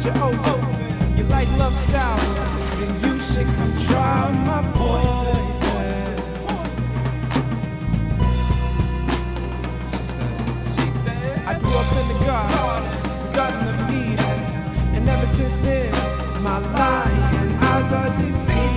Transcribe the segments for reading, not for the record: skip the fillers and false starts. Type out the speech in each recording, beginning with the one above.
you're open, you like love sour, then you should come try my poison. She said, I grew up in the Garden of Eden, and ever since then, my lying eyes are deceiving.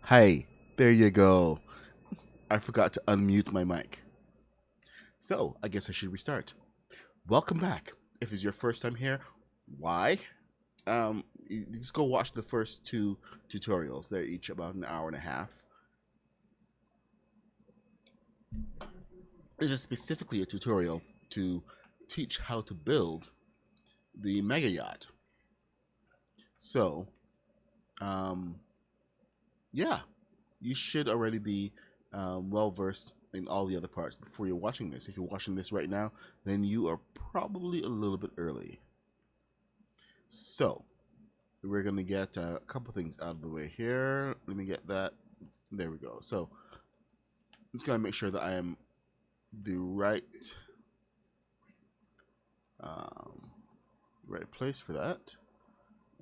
Hey, there you go. I forgot to unmute my mic. So, I guess I should restart. Welcome back. If it's your first time here, why? You just go watch the first two tutorials. They're each about an hour and a half. This is specifically a tutorial to teach how to build the mega yacht. So, yeah, you should already be well versed in all the other parts before you're watching this. If you're watching this right now, then you are probably a little bit early. So, we're going to get a couple things out of the way here. Let me get that. There we go. So, I'm just going to make sure that I am the right place for that.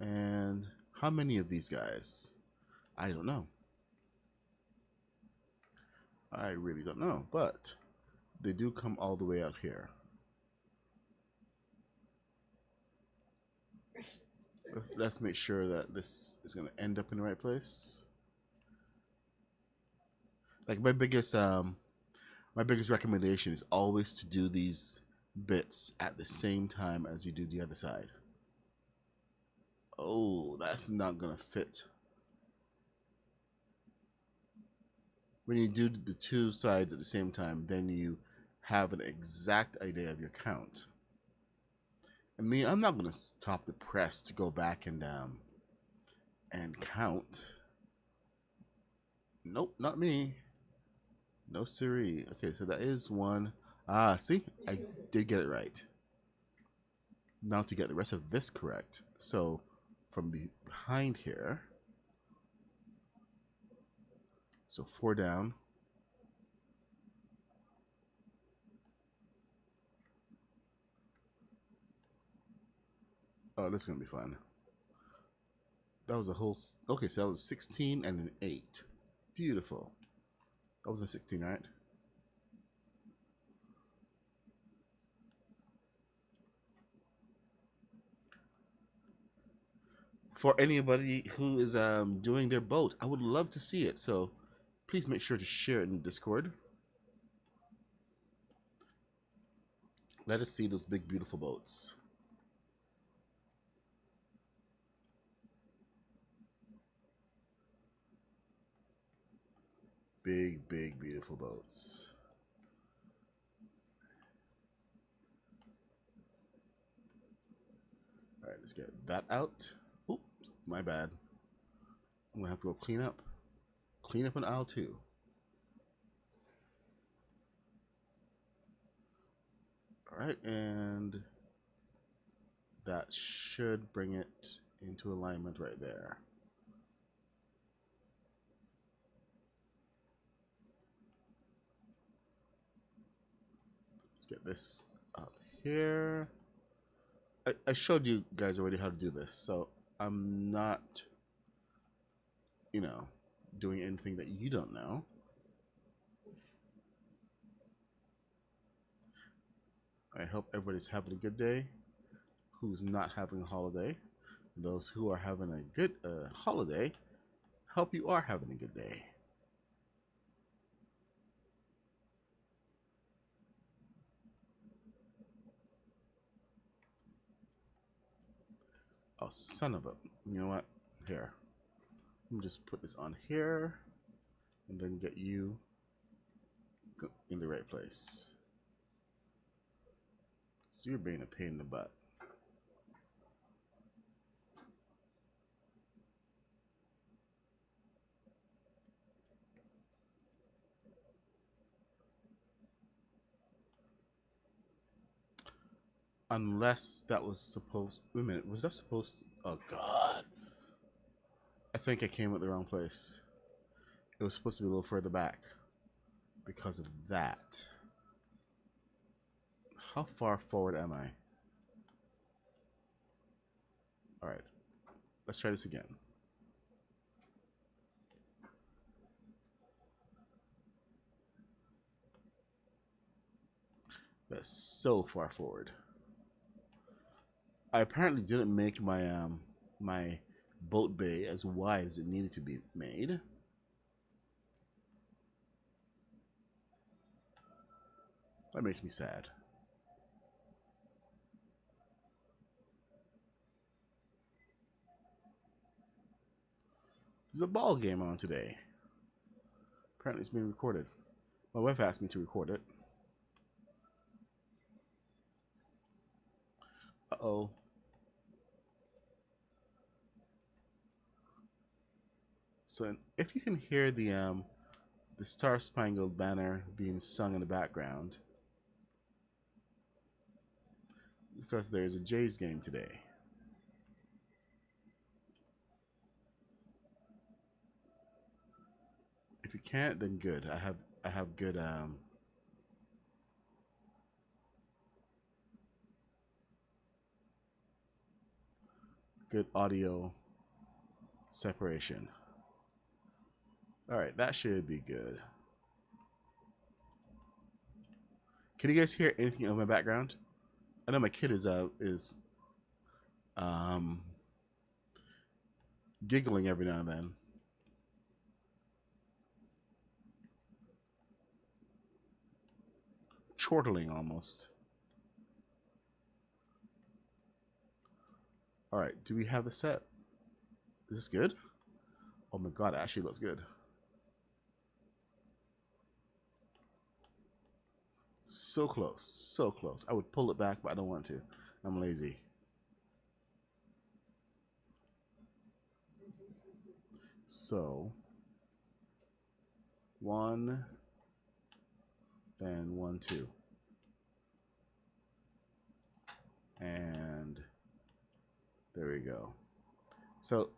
And how many of these guys? I don't know. I really don't know, but they do come all the way out here. Let's make sure that this is going to end up in the right place. Like my biggest recommendation is always to do these bits at the same time as you do the other side. Oh, that's not going to fit. When you do the two sides at the same time, then you have an exact idea of your count. I mean, I'm not going to stop the press to go back and count. Nope, not me. No siree. Okay, so that is one. Ah, see? I did get it right. Now to get the rest of this correct. So, from behind here. So, 4 down. Oh, this is going to be fun. That was a whole... Okay, so that was 16 and an 8. Beautiful. That was a 16, right? For anybody who is doing their boat, I would love to see it. So please make sure to share it in Discord. Let us see those big, beautiful boats. big, big, beautiful boats. All right, let's get that out. Oops, my bad. I'm gonna have to go clean up. Clean up in aisle 2. All right, and that should bring it into alignment right there. Let's get this up here. I showed you guys already how to do this, so I'm not, you know, doing anything that you don't know. I hope everybody's having a good day. Who's not having a holiday? Those who are having a good holiday, hope you are having a good day. Oh, son of a... You know what? Here. Let me just put this on here and then get you in the right place. So you're being a pain in the butt. Unless that was supposed... Wait a minute. Was that supposed... Oh, God. I think I came at the wrong place. It was supposed to be a little further back. Because of that. How far forward am I? Alright. Let's try this again. That's so far forward. I apparently didn't make my my boat bay as wide as it needed to be made. That makes me sad. There's a ball game on today. Apparently it's being recorded. My wife asked me to record it. Uh-oh. So if you can hear the Star Spangled Banner being sung in the background, it's because there's a Jays game today. If you can't, then good. I have good good audio separation. Alright, that should be good. Can you guys hear anything in my background? I know my kid is giggling every now and then. Chortling almost. Alright, do we have a set? Is this good? Oh my god, it actually looks good. So close, so close. I would pull it back, but I don't want to. I'm lazy. So, 1, then 1, 2. And there we go. So,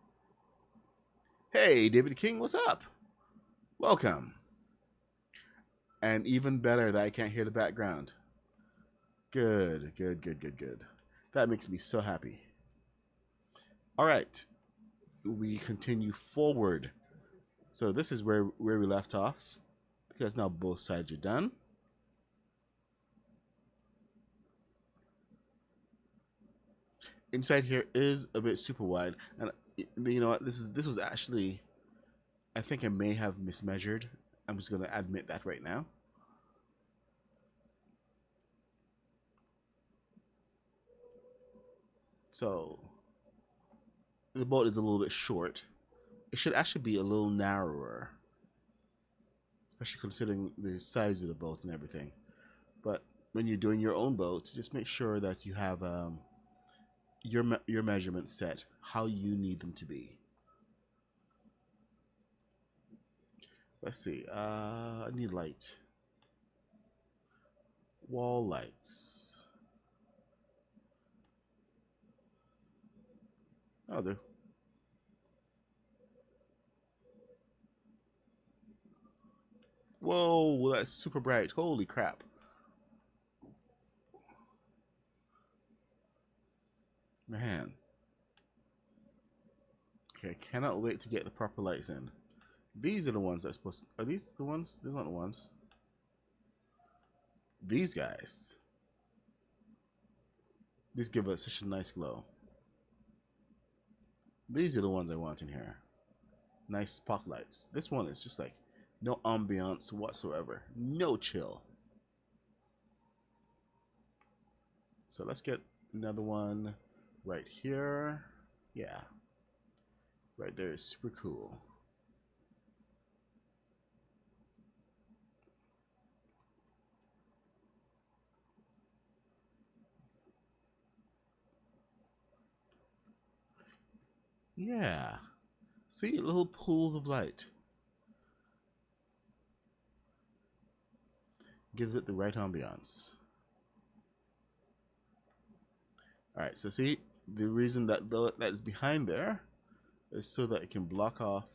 hey, David King, what's up? Welcome. And even better that I can't hear the background. Good, good, good, good, good. That makes me so happy. All right. We continue forward. So this is where we left off, because now both sides are done. Inside here is a bit super wide, and you know what? This was actually, I think I may have mismeasured. I'm just gonna admit that right now. So the boat is a little bit short. It should actually be a little narrower. especially considering the size of the boat and everything. But when you're doing your own boat, just make sure that you have your measurements set how you need them to be. Let's see. I need light. Wall lights. Oh, there. Whoa, that's super bright. Holy crap. Man. Okay, cannot wait to get the proper lights in. These are the ones that are supposed to, are these the ones? These aren't the ones. These guys. These give us such a nice glow. These are the ones I want in here. Nice spotlights. This one is just like no ambiance whatsoever. No chill. So let's get another one right here. Yeah. Right there is super cool. Yeah. See, little pools of light. Gives it the right ambiance. Alright, so see, the reason that that is behind there is so that it can block off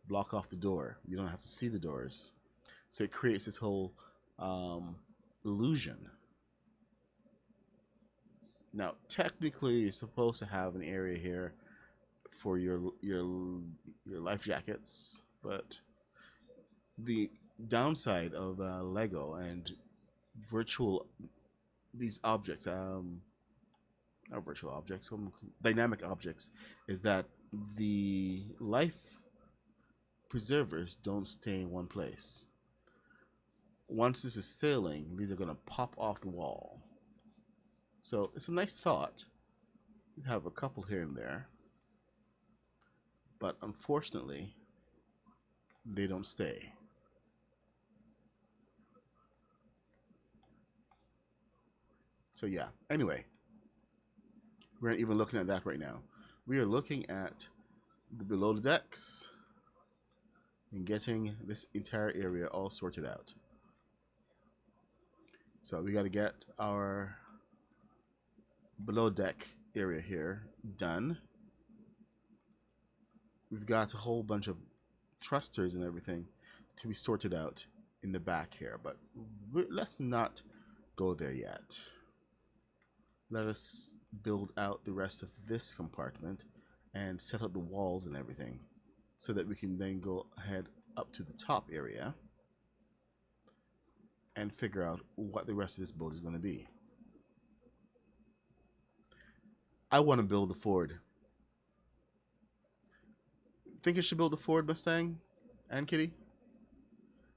the door. You don't have to see the doors. So it creates this whole illusion. Now, technically, you're supposed to have an area here for your life jackets, but the downside of Lego and virtual these objects, not virtual objects, dynamic objects, is that the life preservers don't stay in one place. Once this is sailing, these are going to pop off the wall. So it's a nice thought. You have a couple here and there, but unfortunately, they don't stay. So yeah, anyway, we're not even looking at that right now. We are looking at the below the decks and getting this entire area all sorted out. So we got to get our below deck area here done. We've got a whole bunch of thrusters and everything to be sorted out in the back here, but let's not go there yet. Let us build out the rest of this compartment and set up the walls and everything so that we can then go ahead up to the top area and figure out what the rest of this boat is going to be. I want to build the Ford. Think I should build the Ford Mustang and Kitty?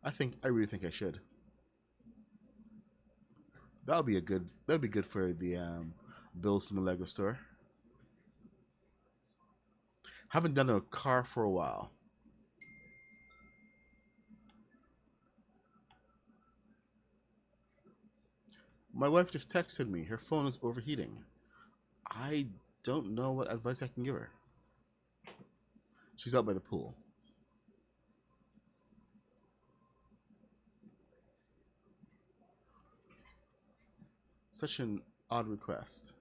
I really think I should. That'll be good for the Build Some Lego store. Haven't done a car for a while. My wife just texted me. Her phone is overheating. I don't know what advice I can give her. She's out by the pool. Such an odd request.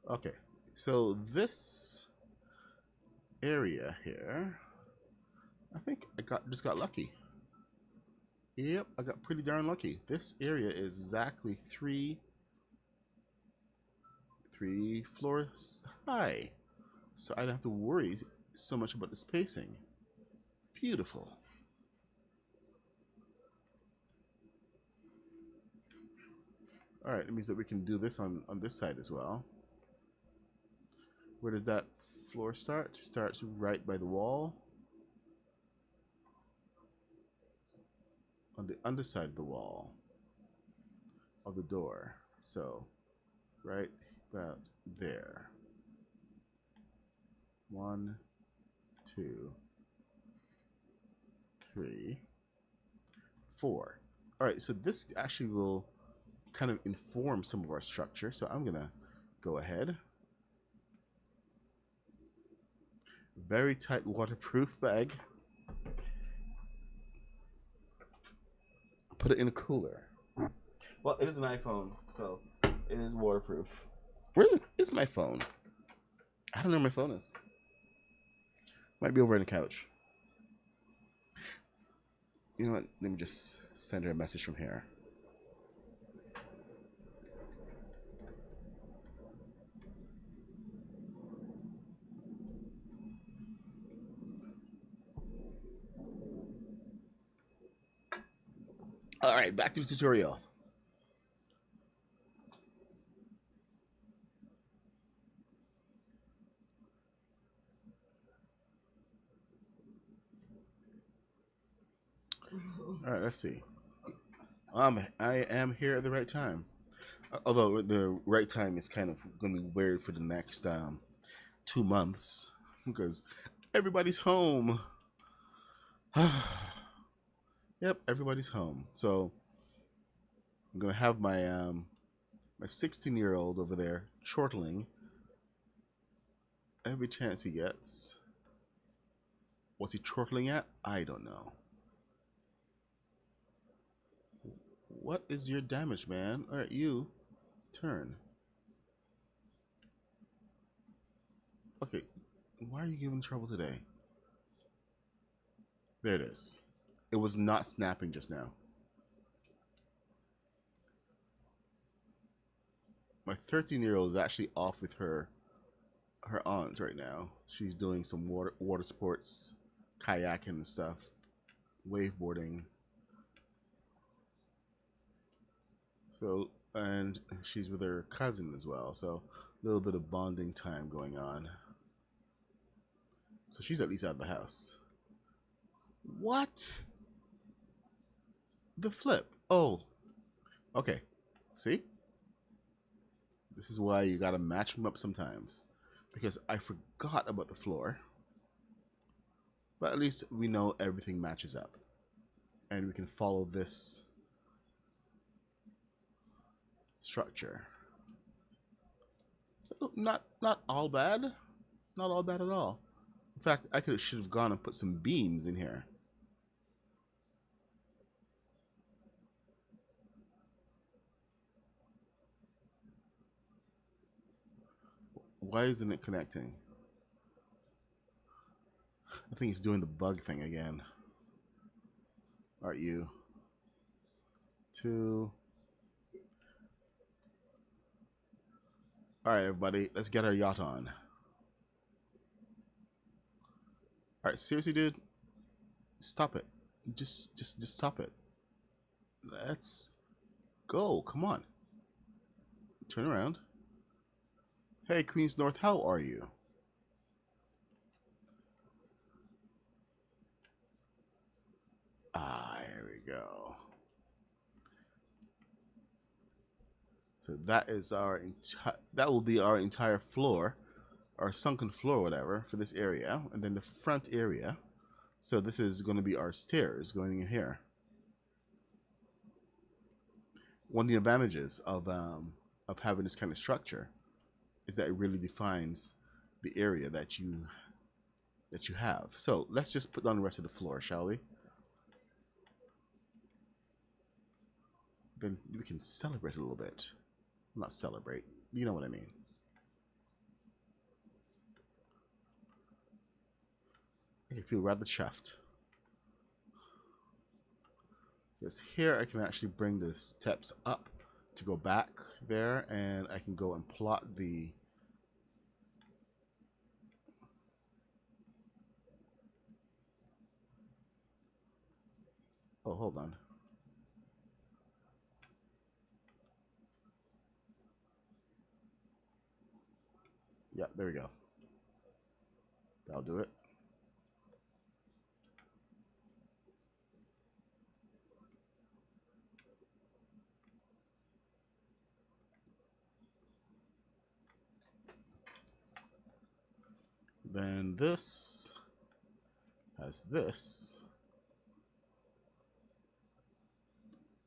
Okay, so this area here, I think I just got lucky. Yep, I got pretty darn lucky. This area is exactly three floors high, so I don't have to worry so much about the spacing. Beautiful. All right, it means that we can do this on this side as well. Where does that floor start? It starts right by the wall. on the underside of the wall of the door. So, right about there. 1, 2, 3, 4. All right, so this actually will kind of inform some of our structure. So I'm gonna go ahead. Very tight waterproof bag. Put it in a cooler. Well, it is an iPhone, so it is waterproof. Where is my phone? I don't know where my phone is. Might be over on the couch. You know what? Let me just send her a message from here. All right, back to the tutorial. All right, let's see. I am here at the right time. Although the right time is kind of going to be weird for the next 2 months because everybody's home. Yep, everybody's home. So I'm gonna have my my 16-year-old over there chortling every chance he gets. What's he chortling at? I don't know. What is your damage, man? All right, you turn. Okay, why are you giving trouble today? There it is. It was not snapping just now. My 13-year-old is actually off with her aunt right now. She's doing some water sports, kayaking and stuff, waveboarding. So, and she's with her cousin as well. So, a little bit of bonding time going on. So she's at least out of the house. What? The flip. Oh. Okay. See? This is why you gotta match them up sometimes. Because I forgot about the floor. But at least we know everything matches up. And we can follow this structure. So not all bad. Not all bad at all. In fact, I should have gone and put some beams in here. Why isn't it connecting? I think it's doing the bug thing again. Aren't you? 2. Alright, everybody, let's get our yacht on. Alright, seriously, dude? Stop it. Just stop it. Let's go. Come on. Turn around. Hey, Queens North, how are you? Ah, here we go. So that is that will be our entire floor, our sunken floor, whatever, for this area, and then the front area. So this is going to be our stairs going in here. One of the advantages of having this kind of structure is that it really defines the area that you have. So let's just put down the rest of the floor, shall we? Then we can celebrate a little bit. Not celebrate, you know what I mean. I feel rather chuffed. Because here I can actually bring the steps up to go back there, and I can go and plot the oh, hold on. Yeah, there we go. That'll do it. then this has this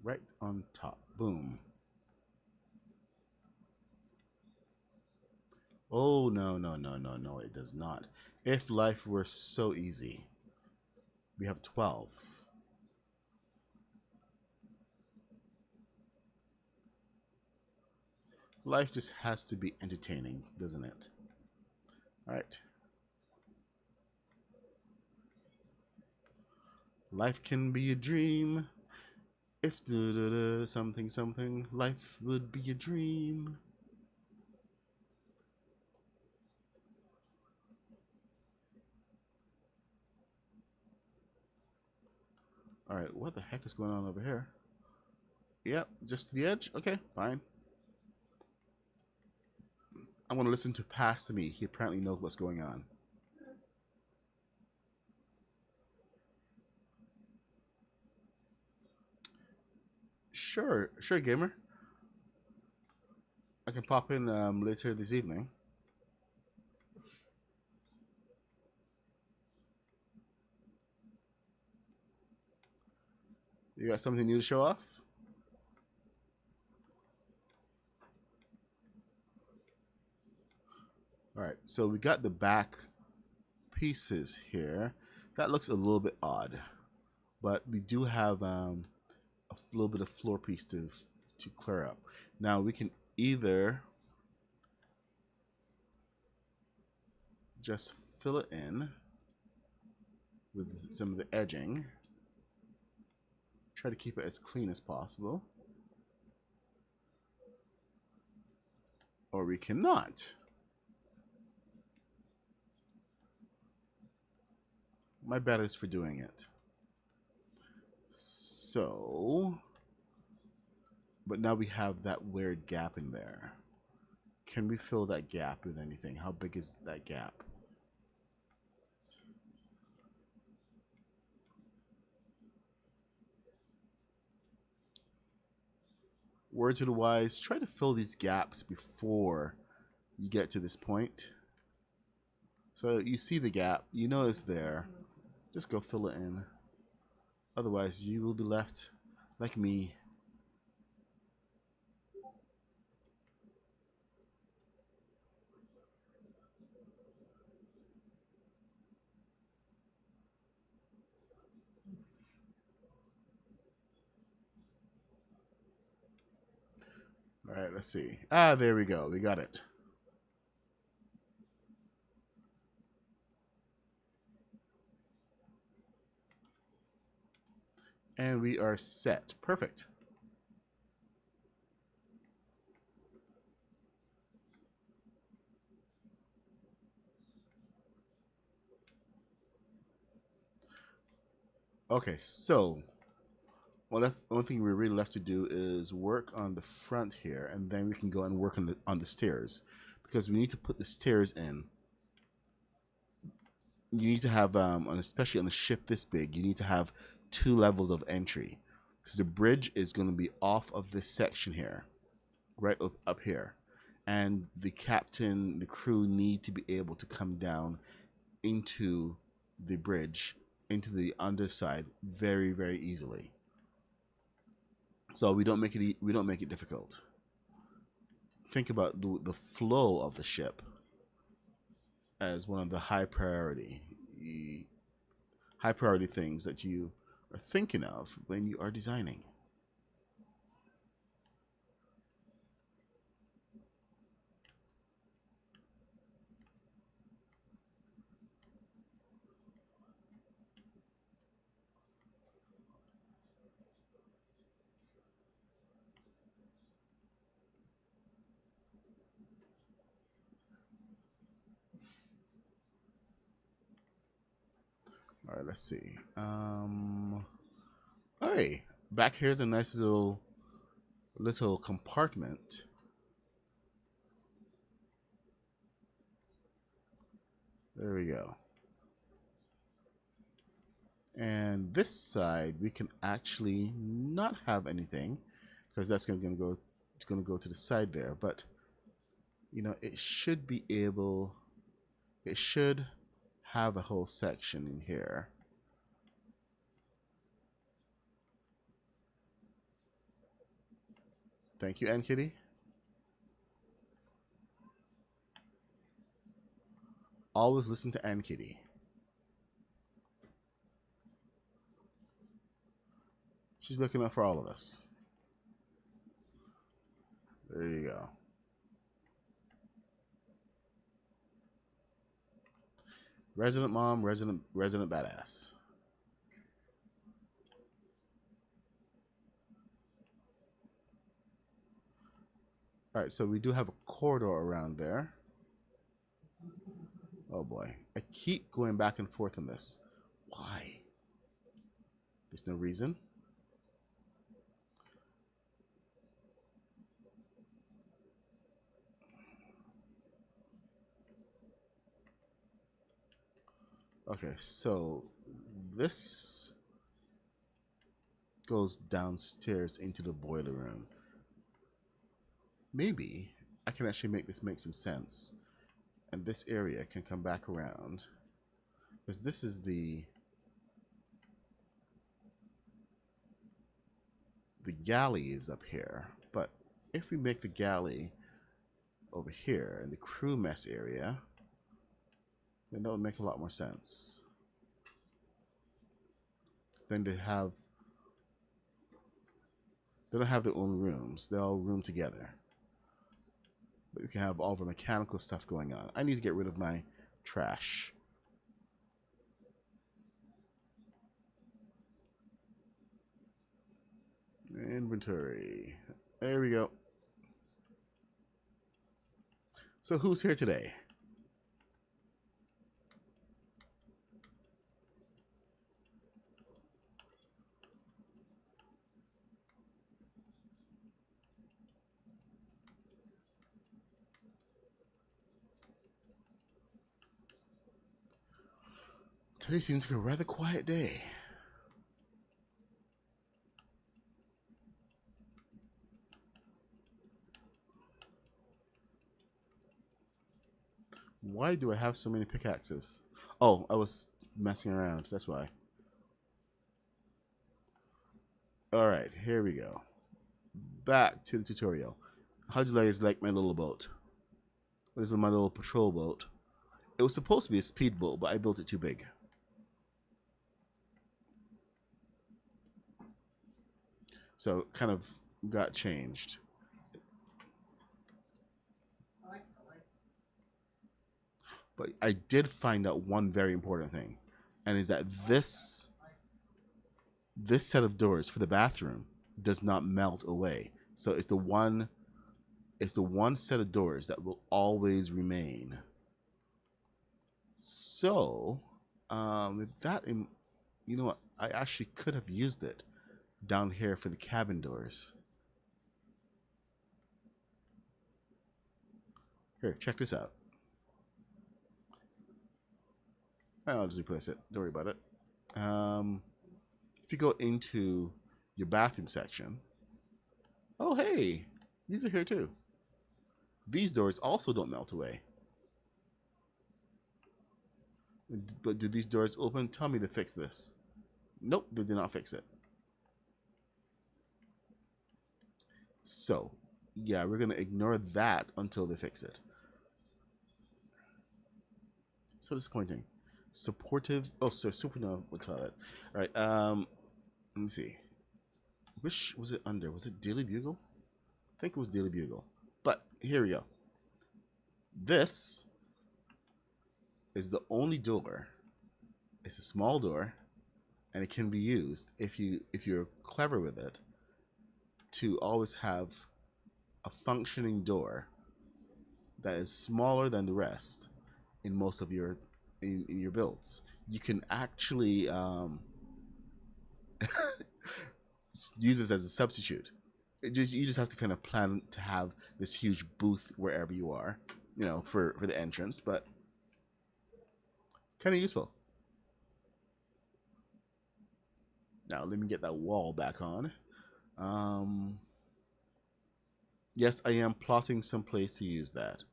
right on top. Boom. Oh, no, no, no, no, no, it does not. If life were so easy. We have 12. Life just has to be entertaining, doesn't it? All right. Life can be a dream. If something something, life would be a dream. All right, what the heck is going on over here? Yep, just to the edge. Okay, fine. I'm going to listen to Past Me. He apparently knows what's going on. Sure, sure, gamer. I can pop in later this evening. You got something new to show off? All right, so we got the back pieces here. That looks a little bit odd, but we do have a little bit of floor piece to clear up. Now we can either just fill it in with some of the edging, try to keep it as clean as possible, or we cannot. My bet is for doing it. So, but now we have that weird gap in there. Can we fill that gap with anything? How big is that gap? Word to the wise, try to fill these gaps before you get to this point. So you see the gap, you know it's there. Just go fill it in. Otherwise, you will be left like me. All right, let's see. Ah, there we go. We got it. And we are set. Perfect. Okay, so one thing we really left to do is work on the front here, and then we can go and work on the stairs, because we need to put the stairs in. You need to have, especially on a ship this big, you need to have 2 levels of entry, because the bridge is going to be off of this section here, right up here, and the captain, the crew need to be able to come down into the bridge, into the underside very, very easily. So we don't make it difficult. Think about the flow of the ship as one of the high priority things that you are thinking of when you are designing. All right, let's see. Hey, back here's a nice little compartment. There we go. And this side we can actually not have anything, because that's going to go to the side there. But you know, it should be able. It should have a whole section in here. Thank you, Ann Kitty. Always listen to Ann Kitty. She's looking out for all of us. There you go. Resident mom, resident badass. All right, so we do have a corridor around there. Oh boy, I keep going back and forth on this. Why? There's no reason. Okay, so this goes downstairs into the boiler room. Maybe I can actually make this make some sense. And this area can come back around. Because this is the galley is up here. But if we make the galley over here in the crew mess area, then that would make a lot more sense. Then they don't have their own rooms. They all room together. But we can have all of our mechanical stuff going on. I need to get rid of my trash. Inventory. There we go. So who's here today? Today seems like a rather quiet day. Why do I have so many pickaxes? Oh, I was messing around. That's why. Alright, here we go. Back to the tutorial. How do you guys like my little boat? This is my little patrol boat. It was supposed to be a speedboat, but I built it too big. So it kind of got changed. But I did find out one very important thing, and is that this set of doors for the bathroom does not melt away. So it's the one set of doors that will always remain. So with that in, you know what, I actually could have used it down here for the cabin doors. Here, check this out. I'll just replace it. Don't worry about it. If you go into your bathroom section, oh hey, these are here too. These doors also don't melt away. But do these doors open? Tell me to fix this. Nope, they did not fix it. So, yeah, we're going to ignore that until they fix it. So disappointing. Supportive. Oh, so Supernova toilet. All right. Let me see. Which was it under? Was it Daily Bugle? I think it was Daily Bugle. But here we go. This is the only door. It's a small door, and it can be used if you're clever with it to always have a functioning door that is smaller than the rest in most of your in your builds. You can actually use this as a substitute. You just have to kind of plan to have this huge booth wherever you are, you know, for the entrance, but kind of useful. Now let me get that wall back on. Yes, I am plotting some place to use that.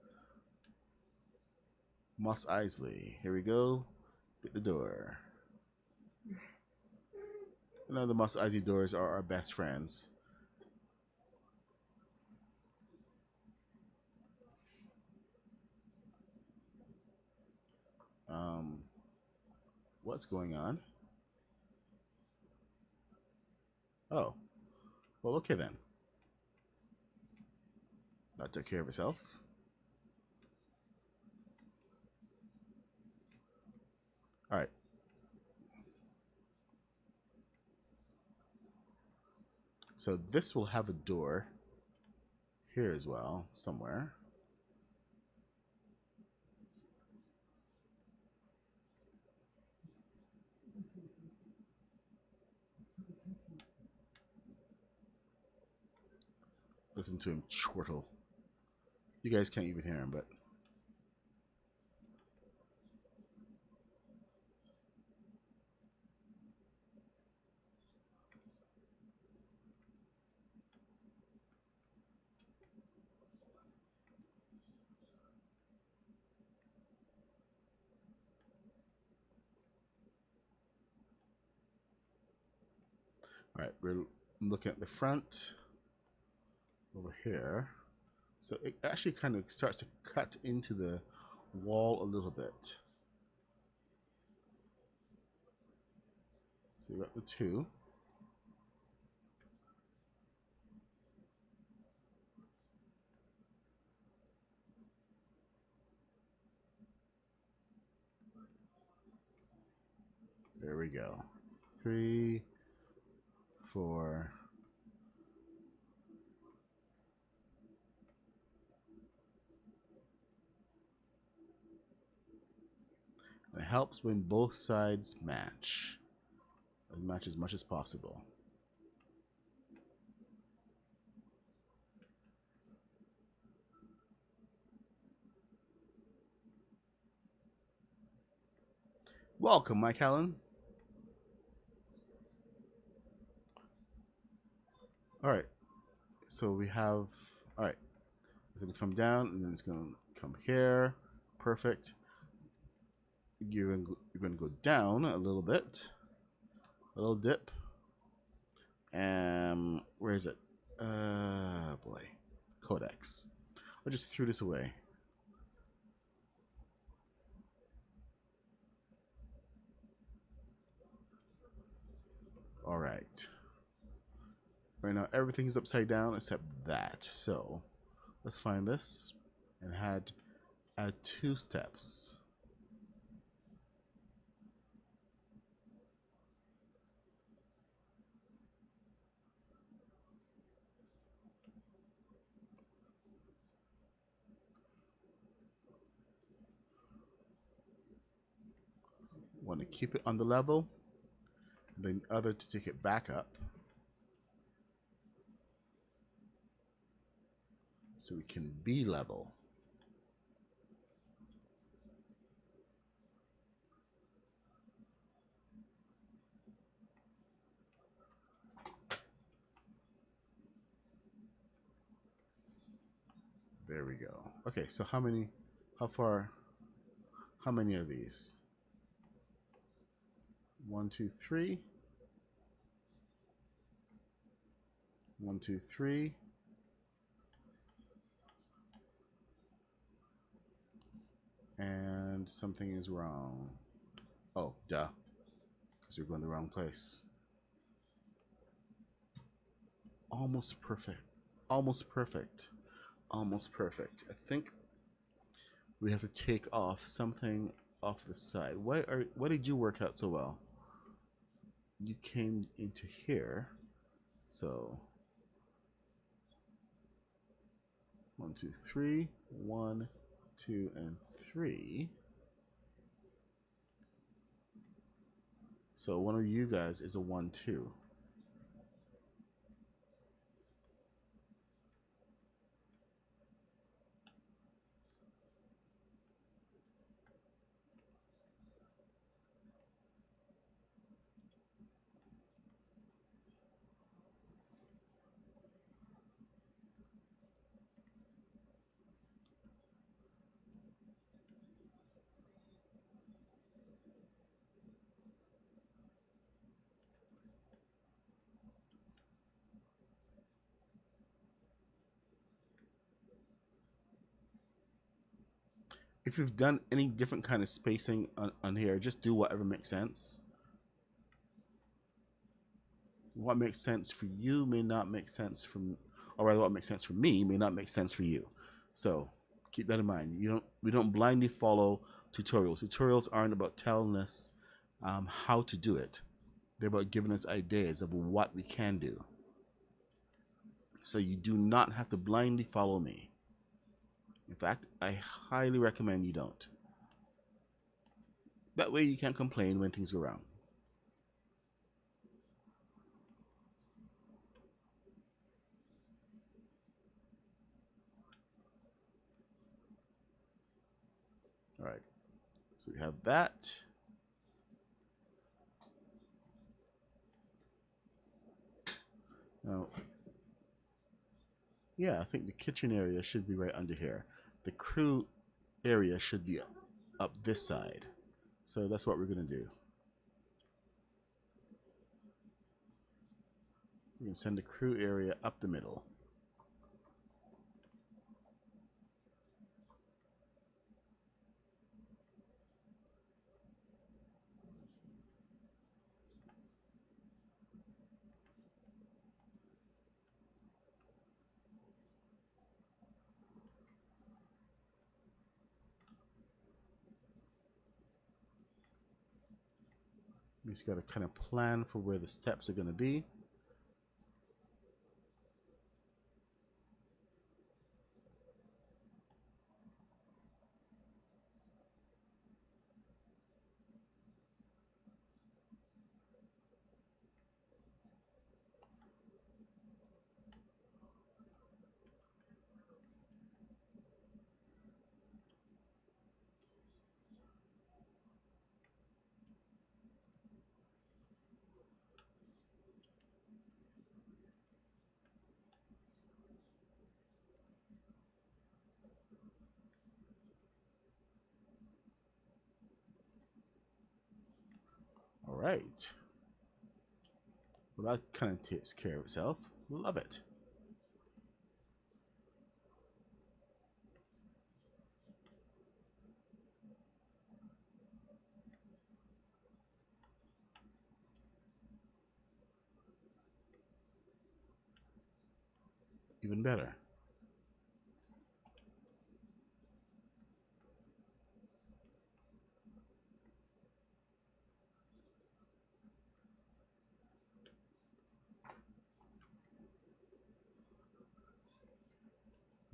Moss Isley. Here we go. Get the door. You know, the Mos Eisley doors are our best friends. What's going on? Oh, well, okay then. That took care of itself. All right. So this will have a door here as well, somewhere. Listen to him chortle. You guys can't even hear him, but all right, we're looking at the front over here. So it actually kind of starts to cut into the wall a little bit. So you got the two. There we go. 3, 4. It helps when both sides match. Match as much as possible. Welcome, Mike Allen. All right. So we have, all right. It's going to come down and then it's going to come here. Perfect. You're going to go down a little bit. A little dip. And where is it? Boy. Codex. I just threw this away. All right. Right now everything's upside down except that. So let's find this and add 2 steps. Want to keep it on the level, then other to take it back up so we can be level. There we go. Okay, so how many of these? 1, 2, 3. 1, 2, 3. And something is wrong. Oh, duh. Because we're going the wrong place. Almost perfect. Almost perfect. Almost perfect. I think we have to take off something off the side. Why did you work out so well? You came into here. So 1, 2, 3. 1, 2, and 3. So one of you guys is a 1, 2. if you've done any different kind of spacing on here, just do whatever makes sense. What makes sense for you may not make sense or rather what makes sense for me may not make sense for you. So keep that in mind. We don't blindly follow tutorials. Tutorials aren't about telling us how to do it. They're about giving us ideas of what we can do. So you do not have to blindly follow me. In fact, I highly recommend you don't. That way you can't complain when things go wrong. All right, so we have that. Now, yeah, I think the kitchen area should be right under here. The crew area should be up this side. So that's what we're going to do. We can send the crew area up the middle. We just got to kind of plan for where the steps are going to be. All right. Well, that kind of takes care of itself. Love it. Even better.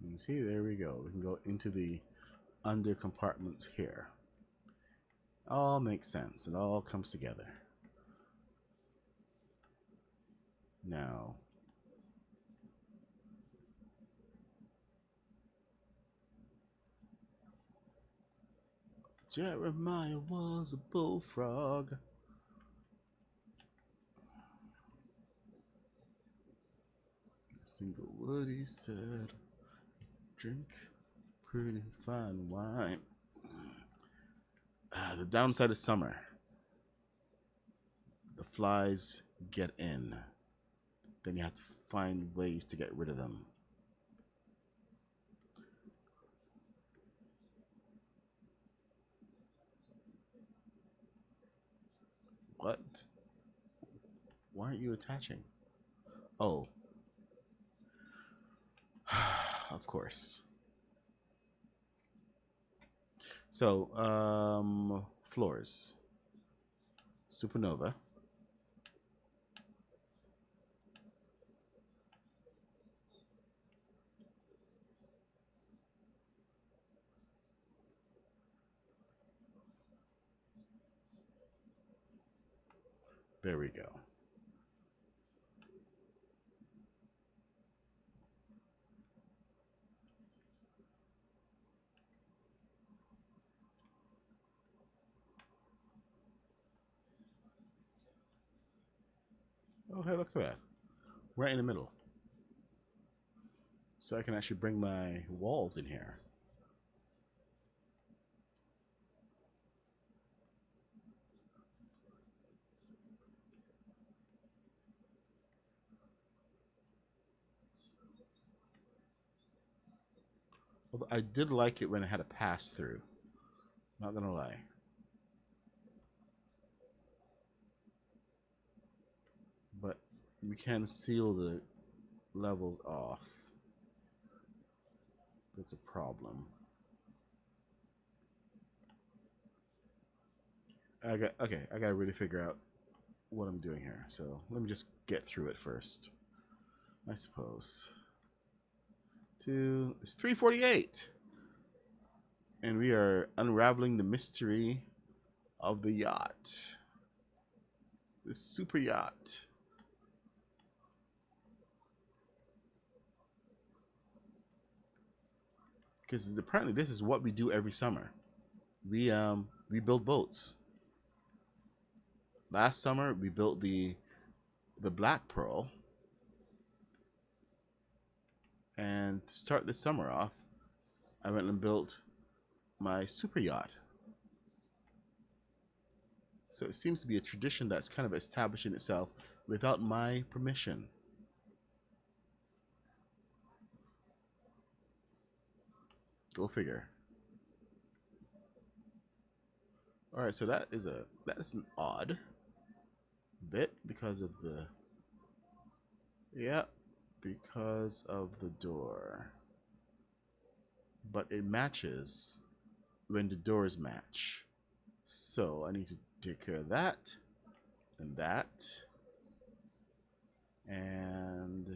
You can see, there we go. We can go into the under compartments here. All makes sense. It all comes together. Now, Jeremiah was a bullfrog. A single word he said. Drink pretty fine wine. The downside of summer. The flies get in. Then you have to find ways to get rid of them. What? Why aren't you attaching? Oh. Of course. So, floors. Supernova. There we go. Oh, hey, look at that. Right in the middle. So I can actually bring my walls in here. Although I did like it when it had a pass through. Not gonna lie. But we can seal the levels off. That's a problem. I gotta really figure out what I'm doing here. So let me just get through it first, I suppose. It's 3:48, and we are unraveling the mystery of the yacht, the super yacht. Because apparently this is what we do every summer. We build boats. Last summer we built the Black Pearl, and to start the summer off, I went and built my super yacht. So it seems to be a tradition that's kind of establishing itself without my permission. Go figure. All right, so that is an odd bit because of the because of the door. But it matches when the doors match. So I need to take care of that and that, and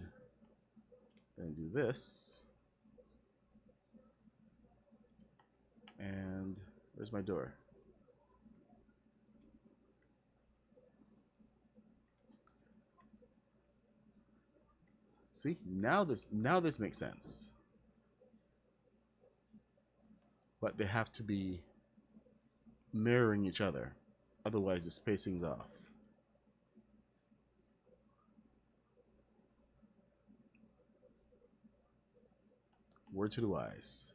then do this. And where's my door? See, now this makes sense. But they have to be mirroring each other, otherwise the spacing's off. Word to the wise.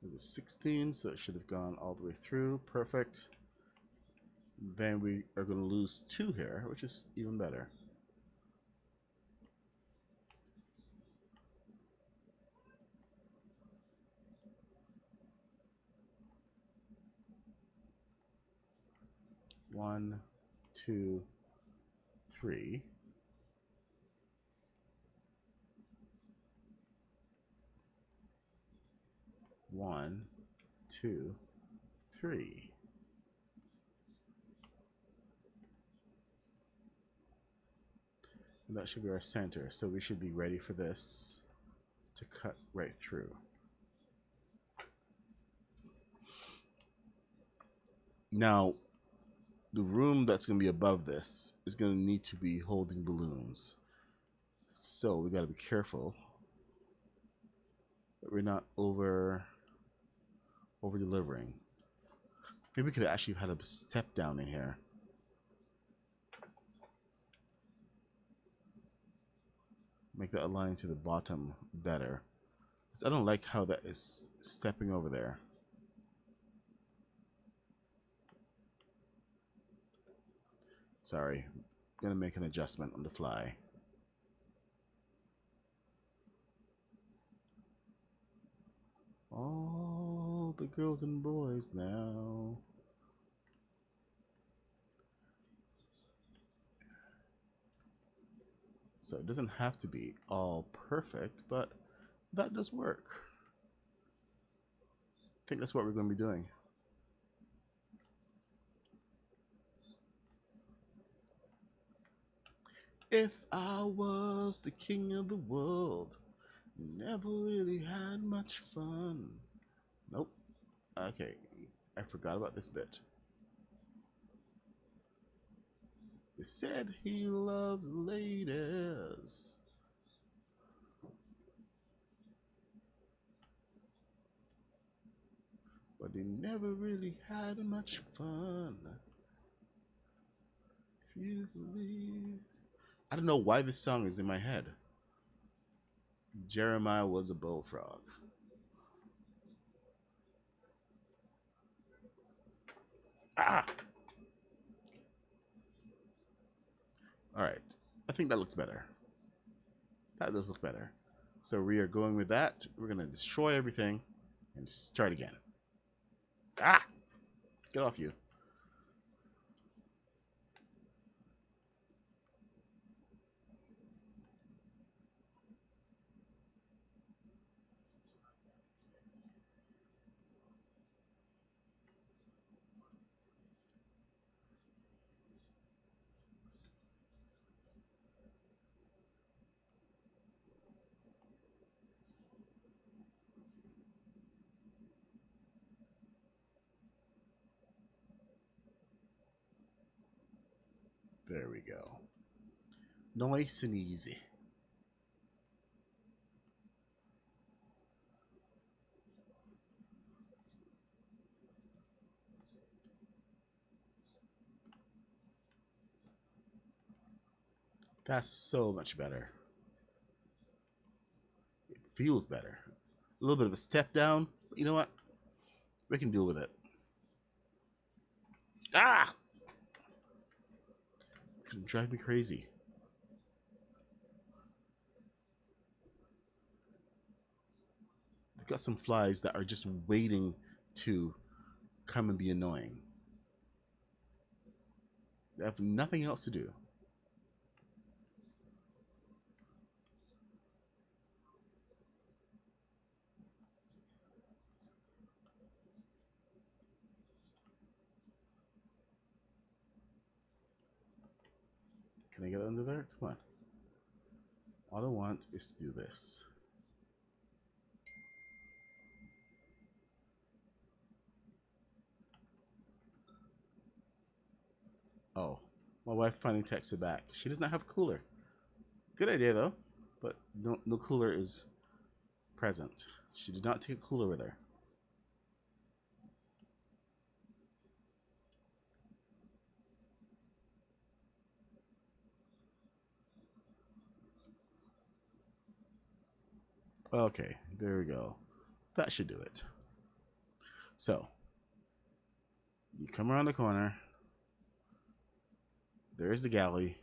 There's a 16, so it should have gone all the way through. Perfect. Then we are going to lose 2 here, which is even better. One, 2, 3. One, 2, 3. And that should be our center, so we should be ready for this to cut right through. Now, the room that's going to be above this is going to need to be holding balloons. So we got to be careful that we're not over delivering. Maybe we could have actually had a step down in here. Make that align to the bottom better. Because I don't like how that is stepping over there. Sorry, I'm gonna make an adjustment on the fly. All the girls and boys now. So it doesn't have to be all perfect, but that does work. I think that's what we're going to be doing. If I was the king of the world, never really had much fun. Nope. Okay, I forgot about this bit. He said he loved ladies. But he never really had much fun. If you believe. I don't know why this song is in my head. Jeremiah was a bullfrog. Ah! Alright. I think that looks better. That does look better. So we are going with that. We're going to destroy everything and start again. Ah! Get off you. There we go. Nice and easy. That's so much better. It feels better. A little bit of a step down, but you know what? We can deal with it. Ah! It's gonna drive me crazy. I've got some flies that are just waiting to come and be annoying. They have nothing else to do. Can I get under there? Come on. All I want is to do this. Oh, my wife finally texted back. She does not have a cooler. Good idea though, but no cooler is present. She did not take a cooler with her. Okay, there we go. That should do it. So, you come around the corner. There's the galley.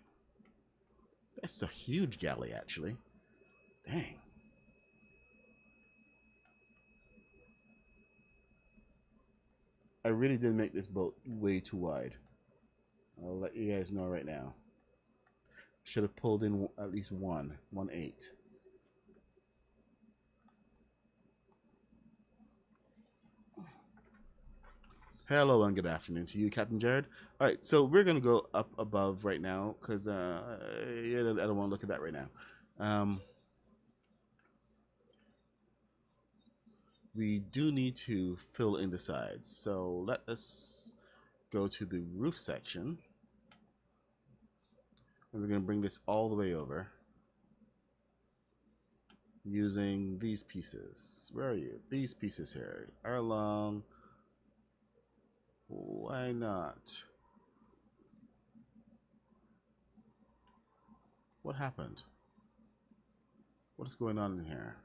That's a huge galley, actually. Dang. I really did make this boat way too wide. I'll let you guys know right now. Should have pulled in at least 1.8. Hello and good afternoon to you, Captain Jared. All right, so we're gonna go up above right now because I don't want to look at that right now. We do need to fill in the sides, so let us go to the roof section, and we're gonna bring this all the way over using these pieces. Where are you? These pieces here are along. Why not? What happened? What is going on in here?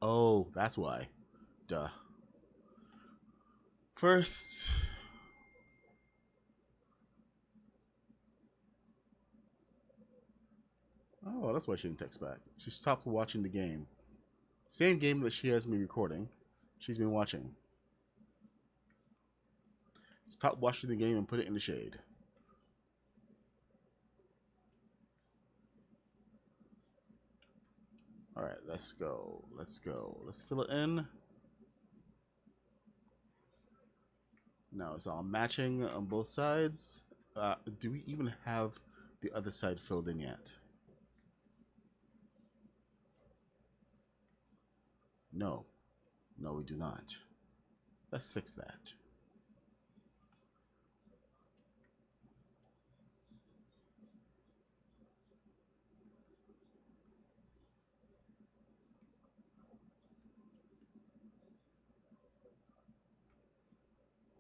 Oh, that's why. Duh. First, oh, that's why she didn't text back. She stopped watching the game. Same game that she has me recording. She's been watching. Stop watching the game and put it in the shade. All right, let's go. Let's go. Let's fill it in. Now it's all matching on both sides. Do we even have the other side filled in yet? No. No, we do not. Let's fix that.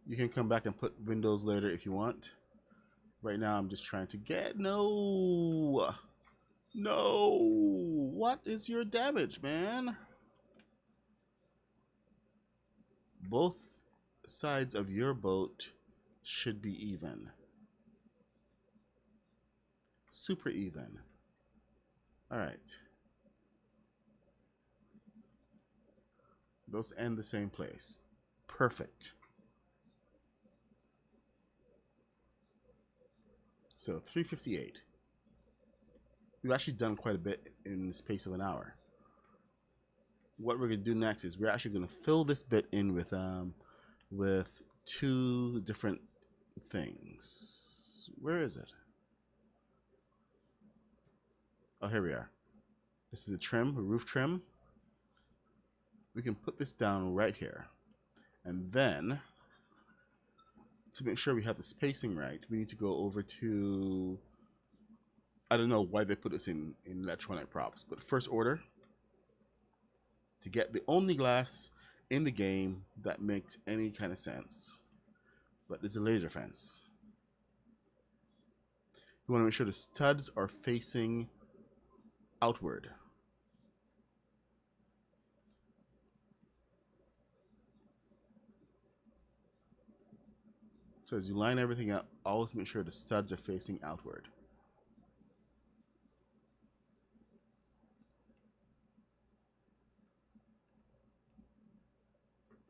You can come back and put windows later if you want. Right now, I'm just trying to get... No! No! What is your damage, man? Both sides of your boat should be even. Super even. Alright. Those end the same place. Perfect. So 358. We've actually done quite a bit in the space of an hour. What we're going to do next is we're actually going to fill this bit in with two different things. Where is it? Oh, here we are. This is a trim, a roof trim. We can put this down right here. And then, to make sure we have the spacing right, we need to go over to... I don't know why they put this in electronic props, but first order, to get the only glass in the game that makes any kind of sense. But it's a laser fence. You want to make sure the studs are facing outward. So as you line everything up, always make sure the studs are facing outward.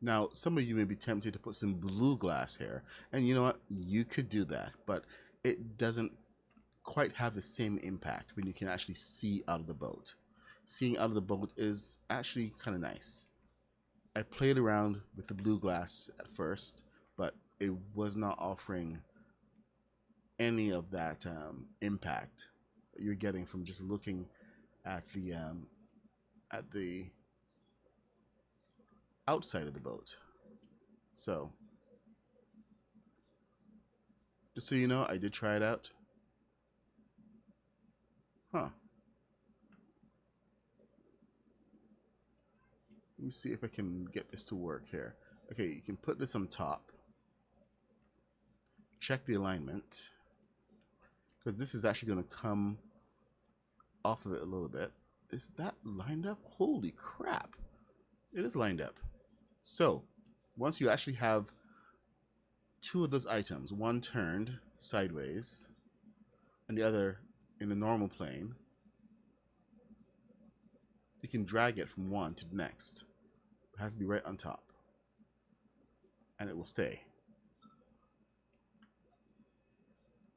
Now, some of you may be tempted to put some blue glass here, and you know what? You could do that, but it doesn't quite have the same impact when you can actually see out of the boat. Seeing out of the boat is actually kind of nice. I played around with the blue glass at first, but it was not offering any of that impact that you're getting from just looking at the outside of the boat. So, just so you know, I did try it out. Huh. Let me see if I can get this to work here. Okay, you can put this on top. Check the alignment, because this is actually going to come off of it a little bit. Is that lined up? Holy crap. It is lined up. So, once you actually have two of those items, one turned sideways and the other in the normal plane, you can drag it from one to the next. It has to be right on top. And it will stay.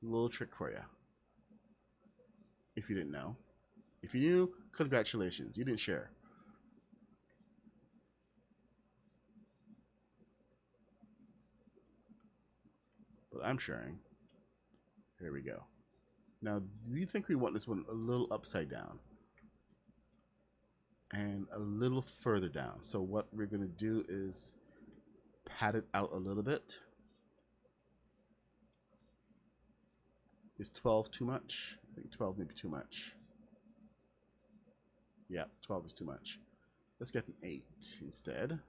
Little trick for you. If you didn't know. If you knew, congratulations. You didn't share. But I'm sharing. There we go. Now, do you think we want this one a little upside down? And a little further down. So what we're going to do is pat it out a little bit. Is 12 too much? I think 12 may be too much. Yeah, 12 is too much. Let's get an 8 instead.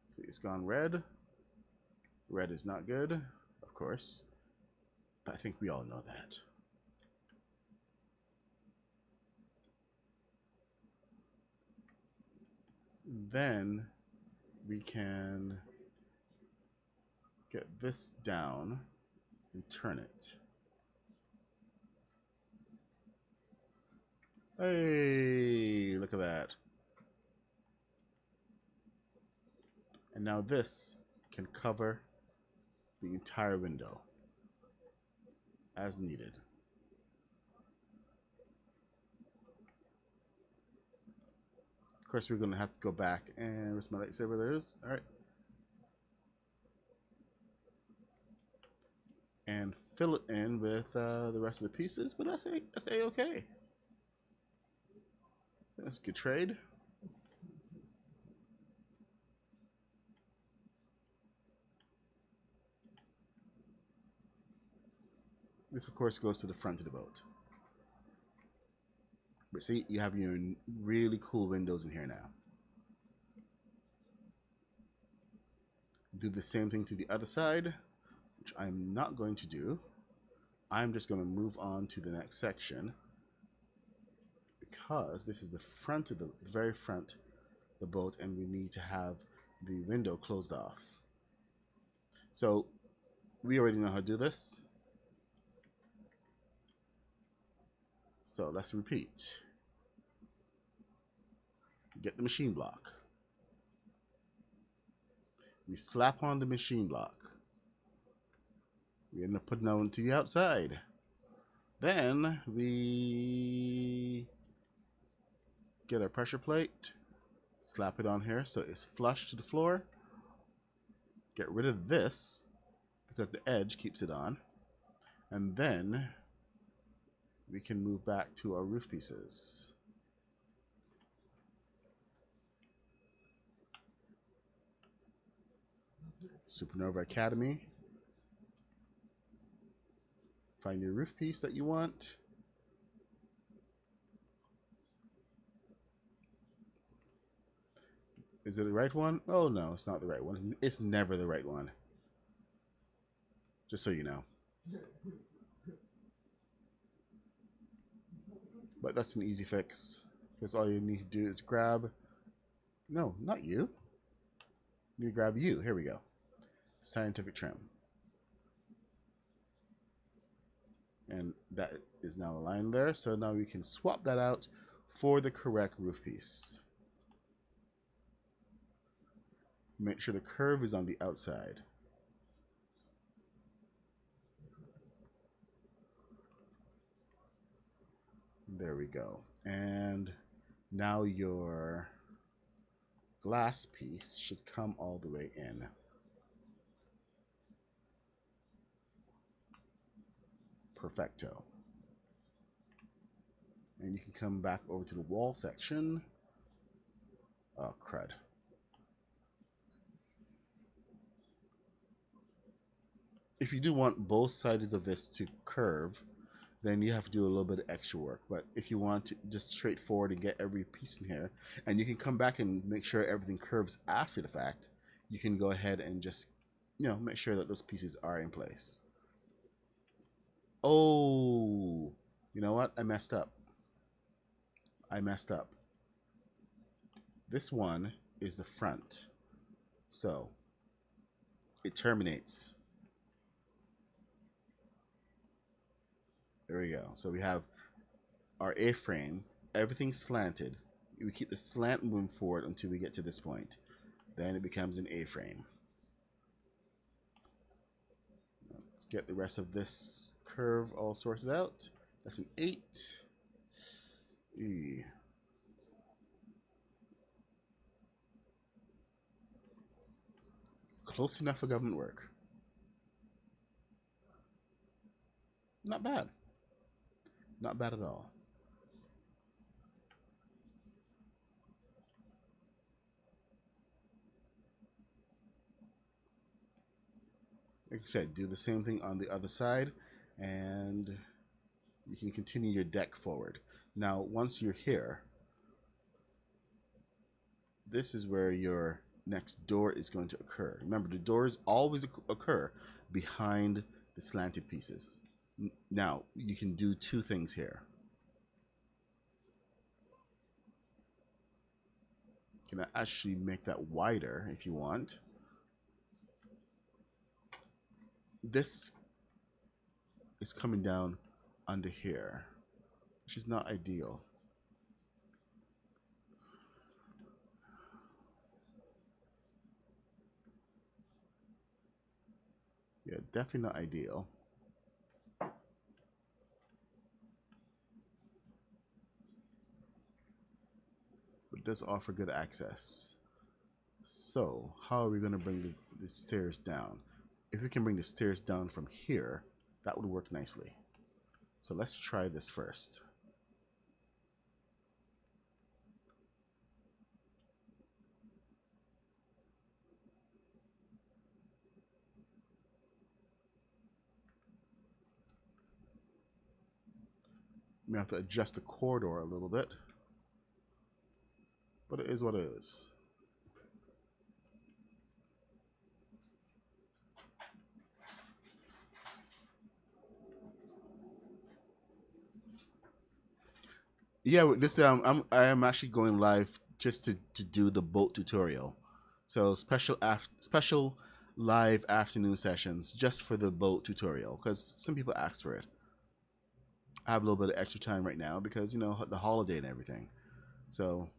See, it's gone red. Red is not good, of course. But I think we all know that. Then we can get this down and turn it. Hey, look at that. And now this can cover the entire window as needed. Of course, we're going to have to go back and where's my lightsaber? There it is. All right. And fill it in with the rest of the pieces, but that's a-okay. That's a good trade. This, of course, goes to the front of the boat. But see, you have your really cool windows in here now. Do the same thing to the other side, which I'm not going to do. I'm just going to move on to the next section because this is the front of the very front of the boat, and we need to have the window closed off. So we already know how to do this. So let's repeat. Get the machine block. We slap on the machine block. We end up putting that to the outside. Then we get our pressure plate, slap it on here so it's flush to the floor. Get rid of this because the edge keeps it on. And then we can move back to our roof pieces. Supernova Academy. Find your roof piece that you want. Is it the right one? Oh no, it's not the right one. It's never the right one. Just so you know. But that's an easy fix. Because all you need to do is grab... No, not you. You need to grab you. Here we go. Scientific trim. And that is now aligned there. So now we can swap that out for the correct roof piece. Make sure the curve is on the outside. There we go. And now your glass piece should come all the way in. Perfecto. And you can come back over to the wall section. Oh, crud. If you do want both sides of this to curve, then you have to do a little bit of extra work. But if you want to just straightforward and get every piece in here, and you can come back and make sure everything curves after the fact, you can go ahead and just, you know, make sure that those pieces are in place. Oh, you know what? I messed up. This one is the front. So it terminates. There we go. So we have our A-frame, everything slanted. We keep the slant moving forward until we get to this point. Then it becomes an A-frame. Let's get the rest of this curve all sorted out. That's an 8. E. Close enough for government work. Not bad. Not bad at all. Like I said, do the same thing on the other side, and you can continue your deck forward. Now, once you're here, this is where your next door is going to occur. Remember, the doors always occur behind the slanted pieces. Now, you can do two things here. You can actually make that wider if you want. This is coming down under here, which is not ideal. Yeah, definitely not ideal. But it does offer good access. So, how are we going to bring the stairs down? If we can bring the stairs down from here, that would work nicely. So let's try this first. We have to adjust the corridor a little bit, but it is what it is. Yeah, this I am actually going live just to do the boat tutorial. So special live afternoon sessions just for the boat tutorial because some people asked for it. I have a little bit of extra time right now because the holiday and everything. So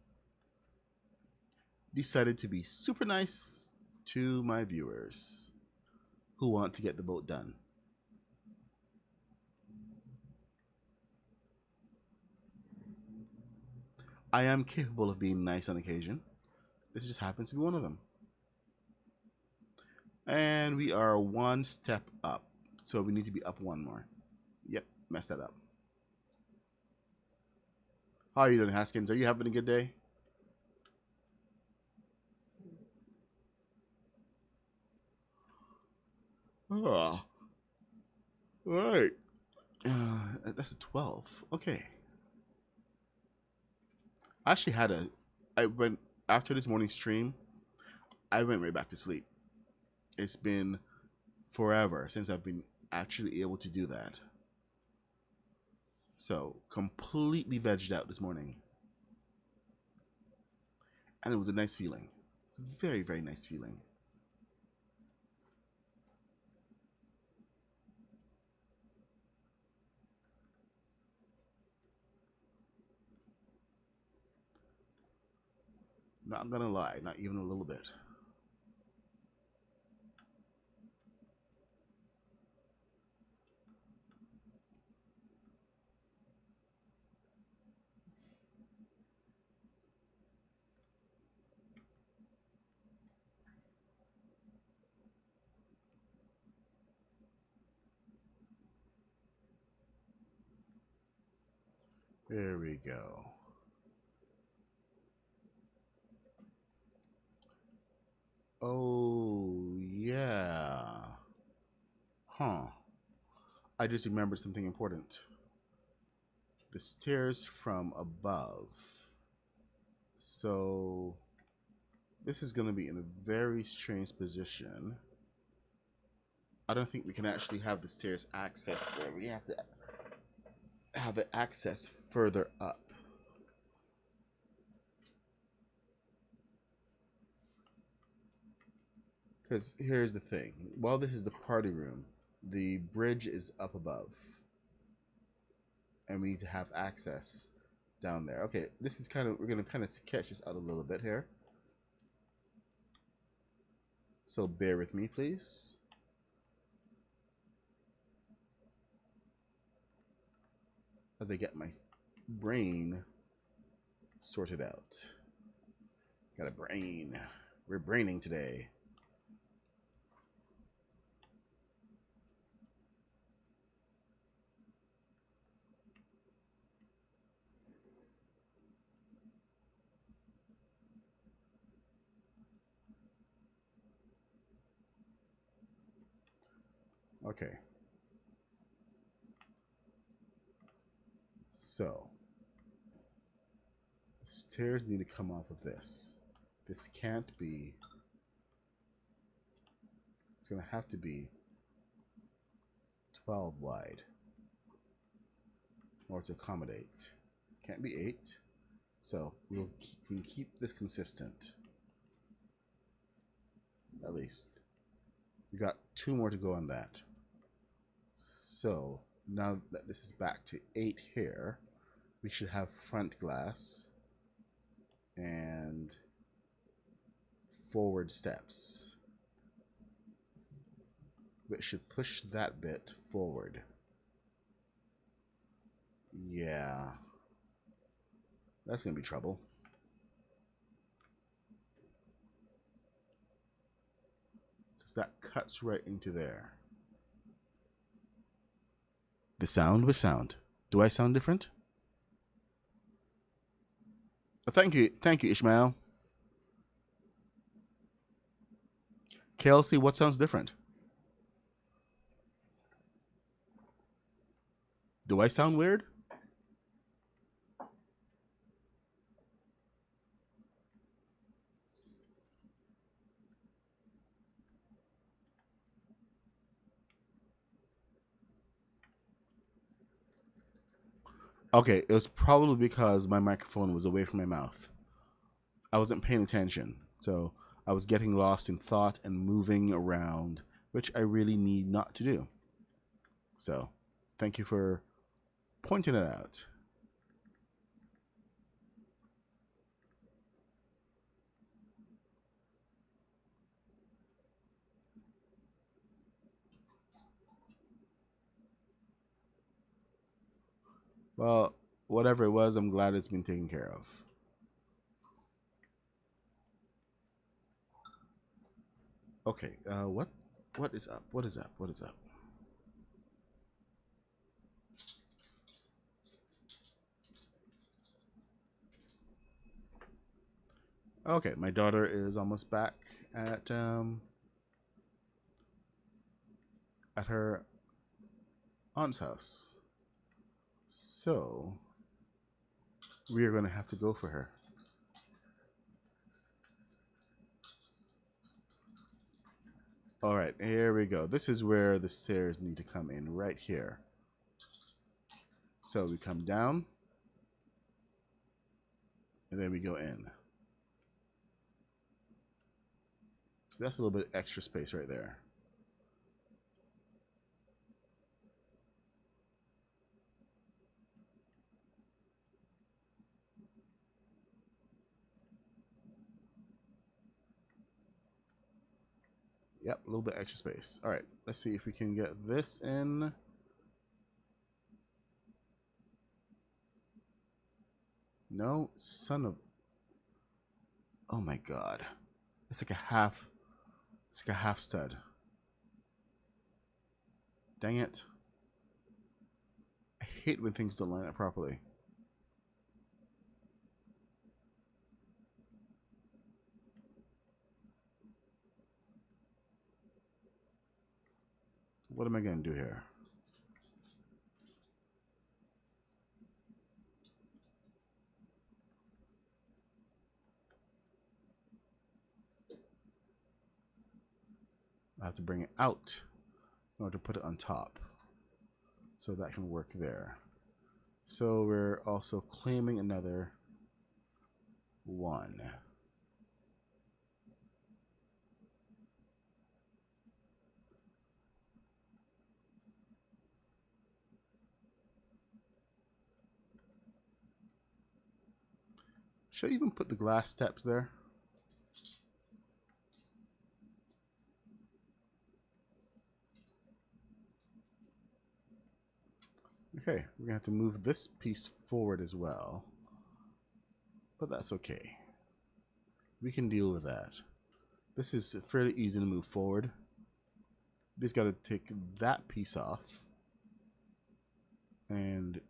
decided to be super nice to my viewers who want to get the boat done. I am capable of being nice on occasion. This just happens to be one of them. And we are one step up. So we need to be up one more. Yep, messed that up. How are you doing, Haskins? Are you having a good day? Oh, all right. That's a 12. Okay. I actually had a. I went after this morning stream. I went right back to sleep. It's been forever since I've been actually able to do that. So completely vegged out this morning, and it was a nice feeling. It's a very very nice feeling. Not gonna lie, not even a little bit. There we go. Oh yeah. Huh. I just remembered something important. The stairs from above. So this is going to be in a very strange position. I don't think we can actually have the stairs accessed there. We have to have it access further up. Because here's the thing. While this is the party room, the bridge is up above. And we need to have access down there. Okay, this is we're going to kind of sketch this out a little bit here. So bear with me, please. As I get my brain sorted out. Got a brain. We're braining today. Okay. So, the stairs need to come off of this. This can't be. It's going to have to be 12 wide or to accommodate. Can't be 8. So, we can keep this consistent. At least. We got 2 more to go on that. So, now that this is back to 8 here, we should have front glass and forward steps. It should push that bit forward. Yeah. That's going to be trouble. Because that cuts right into there. The sound with sound. Do I sound different? Oh, thank you, Ishmael. Kelsey, what sounds different? Do I sound weird? Okay, it was probably because my microphone was away from my mouth. I wasn't paying attention, so I was getting lost in thought and moving around, which I really need not to do. So, thank you for pointing it out. Well, whatever it was, I'm glad it's been taken care of. Okay, what is up? What is up? What is up? Okay, my daughter is almost back at her aunt's house. So, we are going to have to go for her. All right, here we go. This is where the stairs need to come in, right here. So we come down, and then we go in. So that's a little bit extra space right there. Yep, a little bit extra space. All right, let's see if we can get this in. No, son of... Oh my god. It's like a half... It's like a half stud. Dang it. I hate when things don't line up properly. What am I going to do here? I have to bring it out in order to put it on top. So that can work there. So we're also claiming another one. Should I even put the glass steps there? Okay, we're gonna have to move this piece forward as well. But that's okay. We can deal with that. This is fairly easy to move forward. Just gotta take that piece off and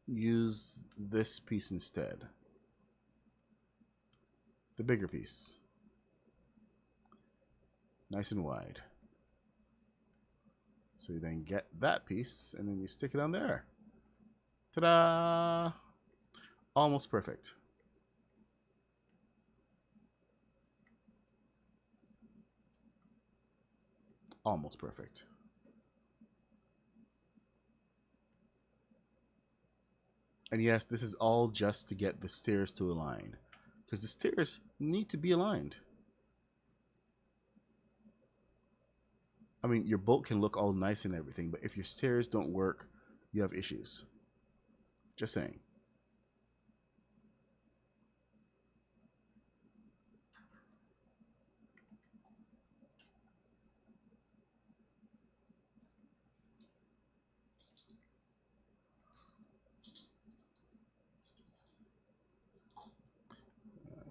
use this piece instead. The bigger piece. Nice and wide. So you then get that piece and then you stick it on there. Ta-da! Almost perfect. Almost perfect. And yes, this is all just to get the stairs to align. Because the stairs need to be aligned. I mean, your boat can look all nice and everything, but if your stairs don't work, you have issues. Just saying.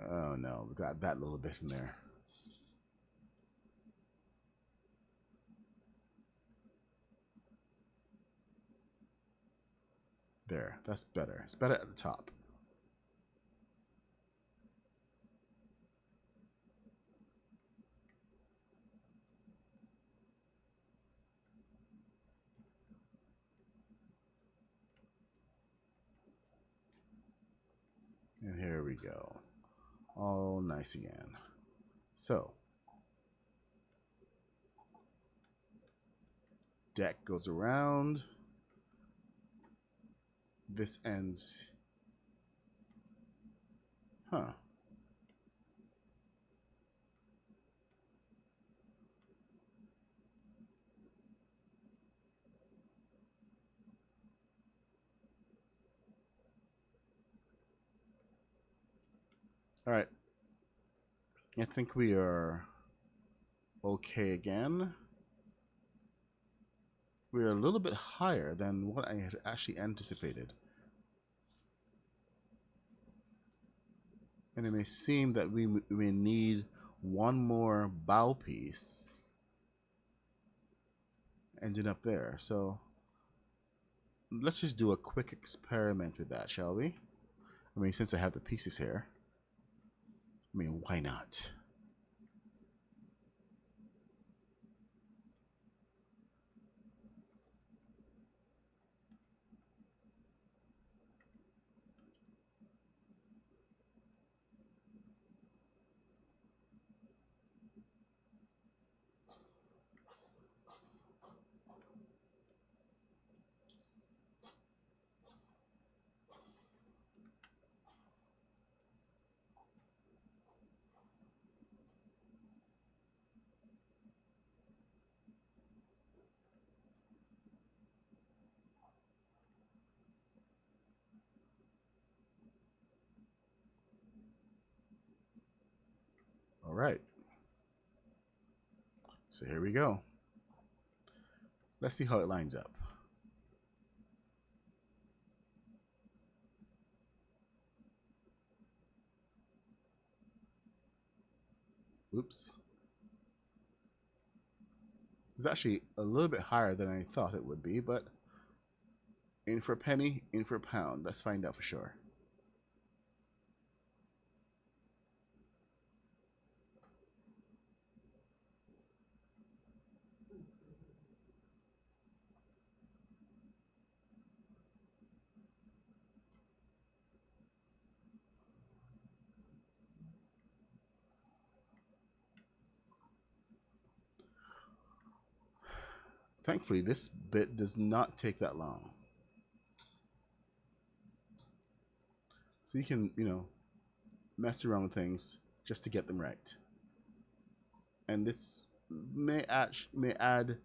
Oh no, we got that little bit in there. There, that's better. It's better at the top. And here we go. All nice again. So, deck goes around. this ends. Huh. All right. I think we are okay again. We're a little bit higher than what I had actually anticipated. And it may seem that we may need one more bow piece ending up there. So let's just do a quick experiment with that, shall we? I mean, since I have the pieces here, I mean, why not? All right. So here we go. Let's see how it lines up. Oops. It's actually a little bit higher than I thought it would be, but in for a penny, in for a pound. Let's find out for sure. Thankfully, this bit does not take that long. So you can, mess around with things just to get them right. And this may add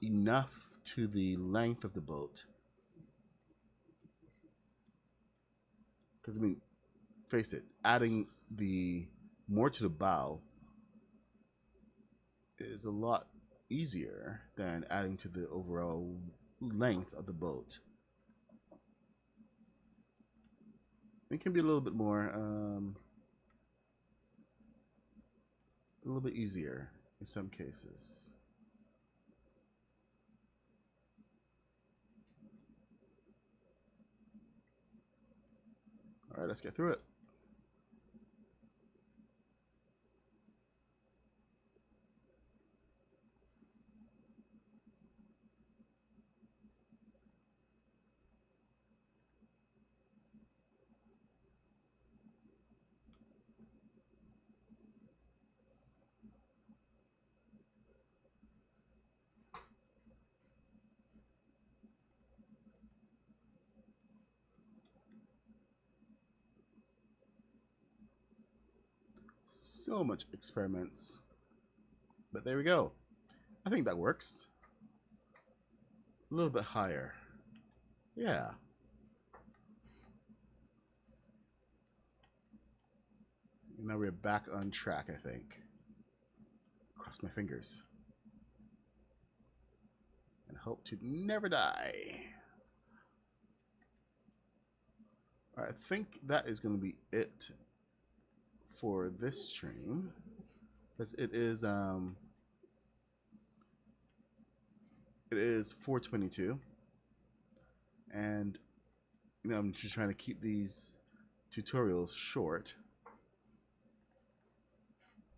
enough to the length of the boat. Because, I mean, face it, adding the more to the bow is a lot easier than adding to the overall length of the boat. It can be a little bit more, a little bit easier in some cases. All right, let's get through it. So much experiments. But there we go. I think that works. A little bit higher. Yeah. Now we're back on track, I think. Cross my fingers. And hope to never die. Alright, I think that is going to be it for this stream. Because it is 4:22. And I'm just trying to keep these tutorials short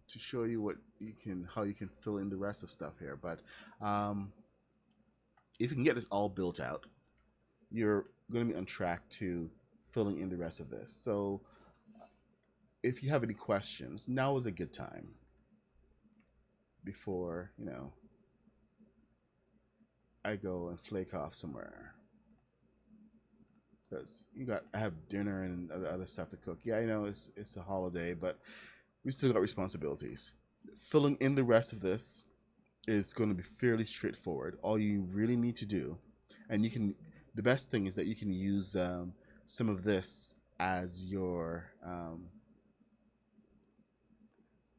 to show you how you can fill in the rest of stuff here. But if you can get this all built out, you're going to be on track to filling in the rest of this. So if you have any questions, now is a good time before I go and flake off somewhere. because I have dinner and other stuff to cook. Yeah, I know it's a holiday, but we still got responsibilities. Filling in the rest of this is going to be fairly straightforward. All you really need to do, and you can, the best thing is that you can use some of this as your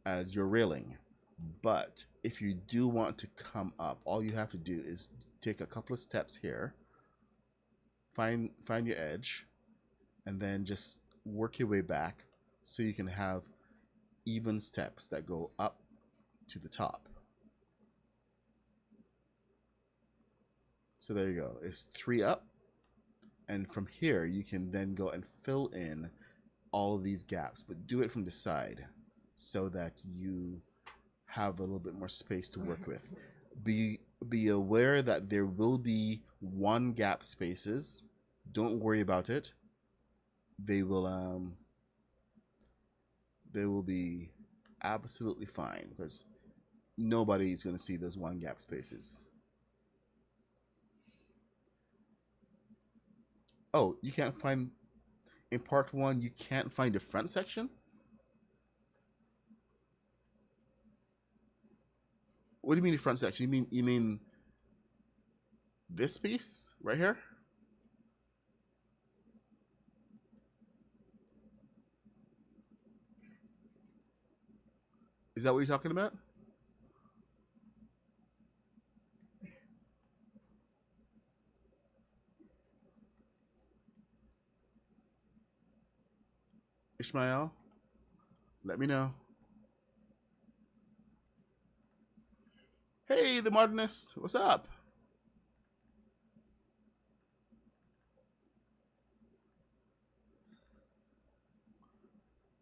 railing. But if you do want to come up, all you have to do is take a couple of steps here, find your edge, and then just work your way back so you can have even steps that go up to the top. So there you go. It's 3 up, and from here you can then go and fill in all of these gaps, but do it from the side so that you have a little bit more space to work with. Be aware that there will be 1 gap spaces. Don't worry about it. They will be absolutely fine because nobody's going to see those 1 gap spaces. Oh, you can't find in part 1. You can't find the front section. What do you mean the front section? You mean this piece right here? Is that what you're talking about? Ishmael, let me know. Hey, the modernist, what's up?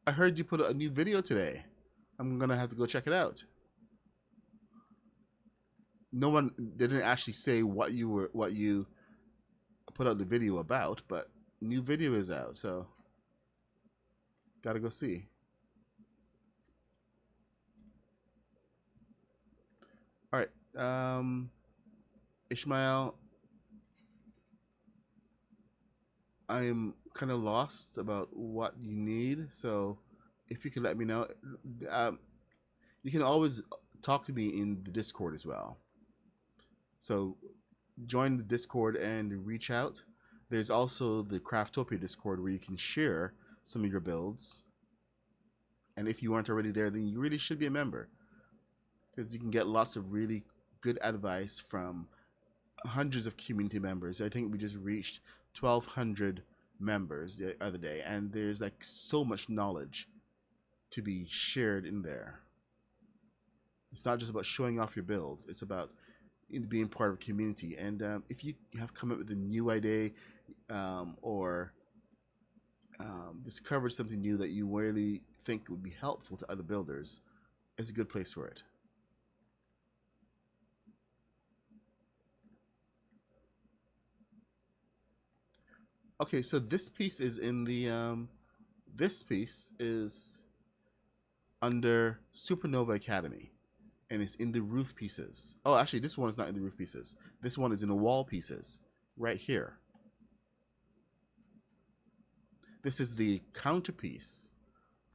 I heard you put a new video today. I'm gonna have to go check it out. No one didn't actually say what you put out the video about, but new video is out, so gotta go see. All right, Ishmael, I am kind of lost about what you need, so if you could let me know. You can always talk to me in the Discord as well. So join the Discord and reach out. There's also the Craftopia Discord where you can share some of your builds. And if you aren't already there, then you really should be a member, because you can get lots of really good advice from hundreds of community members. I think we just reached 1,200 members the other day, and there's like so much knowledge to be shared in there. It's not just about showing off your build. It's about being part of a community. And if you have come up with a new idea or discovered something new that you really think would be helpful to other builders, it's a good place for it. Okay, so this piece is in the this piece is under Supernova Academy, and it's in the roof pieces. Oh, actually, this one is not in the roof pieces. This one is in the wall pieces, right here. This is the counterpiece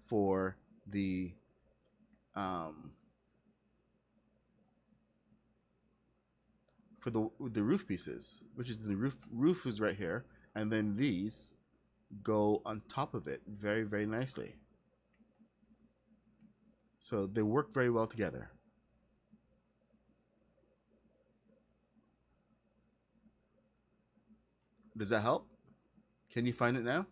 for the roof pieces, which is the roof is right here, and then these go on top of it very, very nicely. So they work very well together. Does that help? Can you find it now?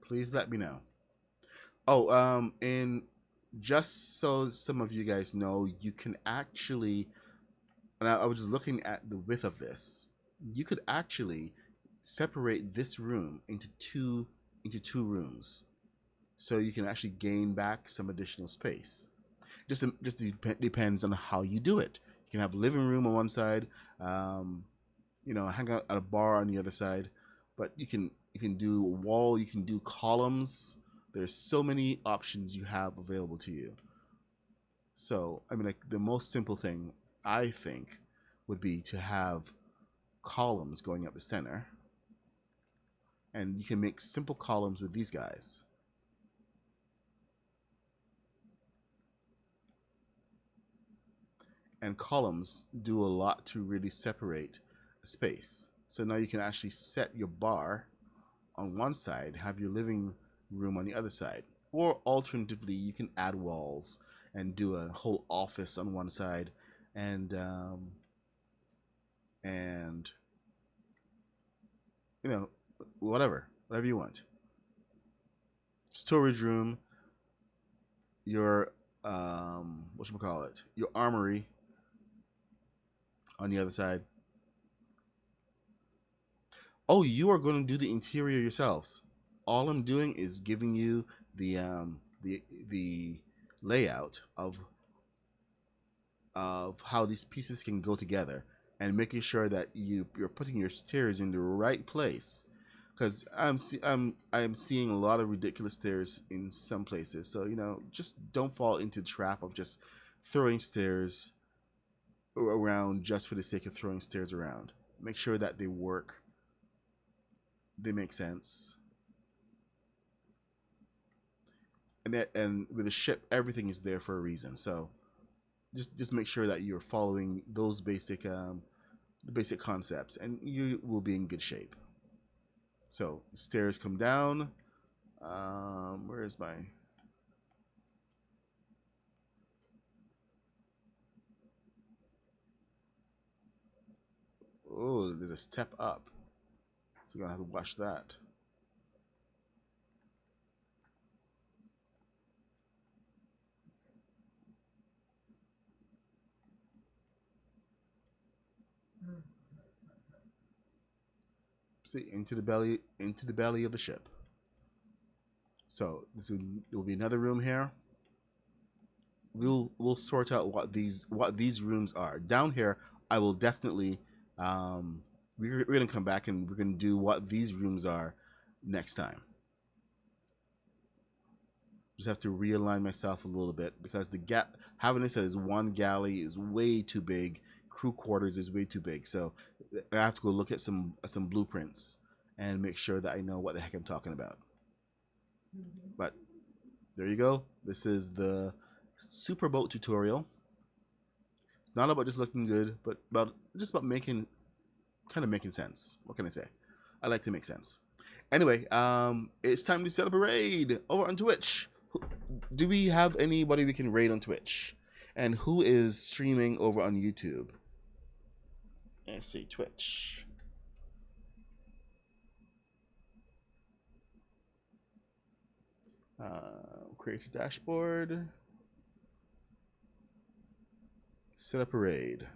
Please let me know. Oh, and just so some of you guys know, you can actually, and I was just looking at the width of this, you could actually separate this room into two rooms, so you can actually gain back some additional space. Just depends on how you do it. You can have a living room on one side, you know, hang out at a bar on the other side, but you can You can do a wall. You can do columns. There's so many options you have available to you. So, I mean, like the most simple thing I think would be to have columns going up the center. And you can make simple columns with these guys. And columns do a lot to really separate space. So now you can actually set your bar on one side, have your living room on the other side. Or alternatively, you can add walls and do a whole office on one side and you know, whatever you want. Storage room, your whatchamacallit, your armory on the other side. Oh, you are going to do the interior yourselves. All I'm doing is giving you the layout of how these pieces can go together and making sure that you're putting your stairs in the right place. Because I'm seeing a lot of ridiculous stairs in some places. So just don't fall into the trap of just throwing stairs around just for the sake of throwing stairs around. Make sure that they work. They make sense. And with the ship, everything is there for a reason. So just make sure that you're following those basic concepts, and you will be in good shape. So stairs come down. Where is my? Oh, there's a step up. So we're gonna have to watch that. See, into the belly of the ship. So there will be another room here. We'll sort out what these rooms are. Down here, I will definitely we're gonna come back and we're gonna do what these rooms are next time. Just have to realign myself a little bit because the gap having this as one galley is way too big. Crew quarters is way too big. So I have to go look at some blueprints and make sure that I know what the heck I'm talking about. But there you go. This is the Superboat tutorial. It's not about just looking good, but about making sense. What can I say? I like to make sense. Anyway, it's time to set up a raid over on Twitch. Do we have anybody we can raid on Twitch? And who is streaming over on YouTube? Let's see, Twitch. Create a dashboard. Set up a raid.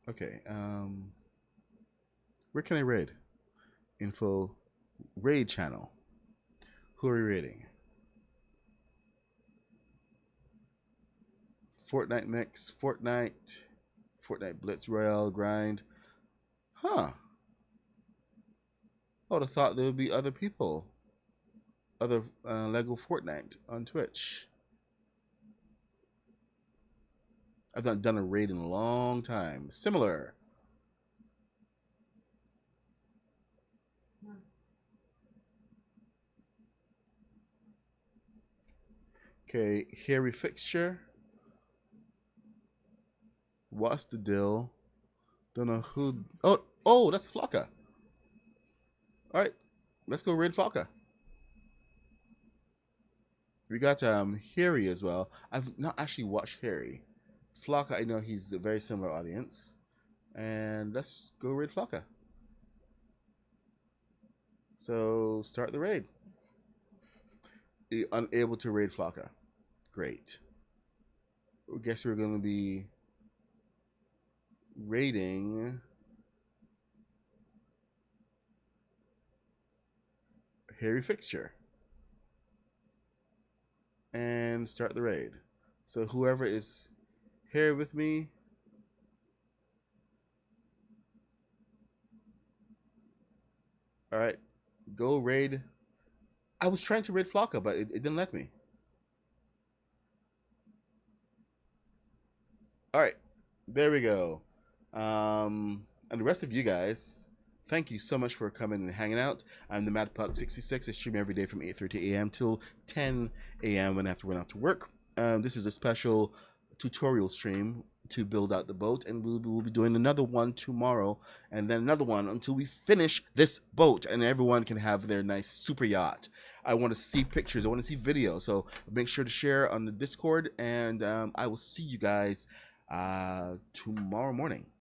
Okay, where can I raid? Info, raid channel. Who are we raiding? Fortnite Mix, Fortnite Blitz Royale Grind. Huh. I would have thought there would be other people. Other Lego Fortnite on Twitch. I've not done a raid in a long time. Similar. Okay, hairy fixture. What's the deal? Don't know who. Oh, that's Flocka. All right, let's go raid Flocka. We got Harry as well. I've not actually watched Harry. Flocka, I know he's a very similar audience. And let's go raid Flocka. So start the raid. You're unable to raid Flocka. Great. I guess we're going to be raiding Harry Fixture. And start the raid. So whoever is here with me, all right, go raid. I was trying to raid Flocka, but it didn't let me. All right, there we go. And the rest of you guys, thank you so much for coming and hanging out. I'm the Mad Puck 66. I stream every day from 8:30 a.m. till 10 a.m. when I have to run out to work. This is a special tutorial stream to build out the boat, and we'll be doing another one tomorrow, and then another one until we finish this boat, and everyone can have their nice super yacht. I want to see pictures. I want to see videos. So make sure to share on the Discord, and I will see you guys tomorrow morning.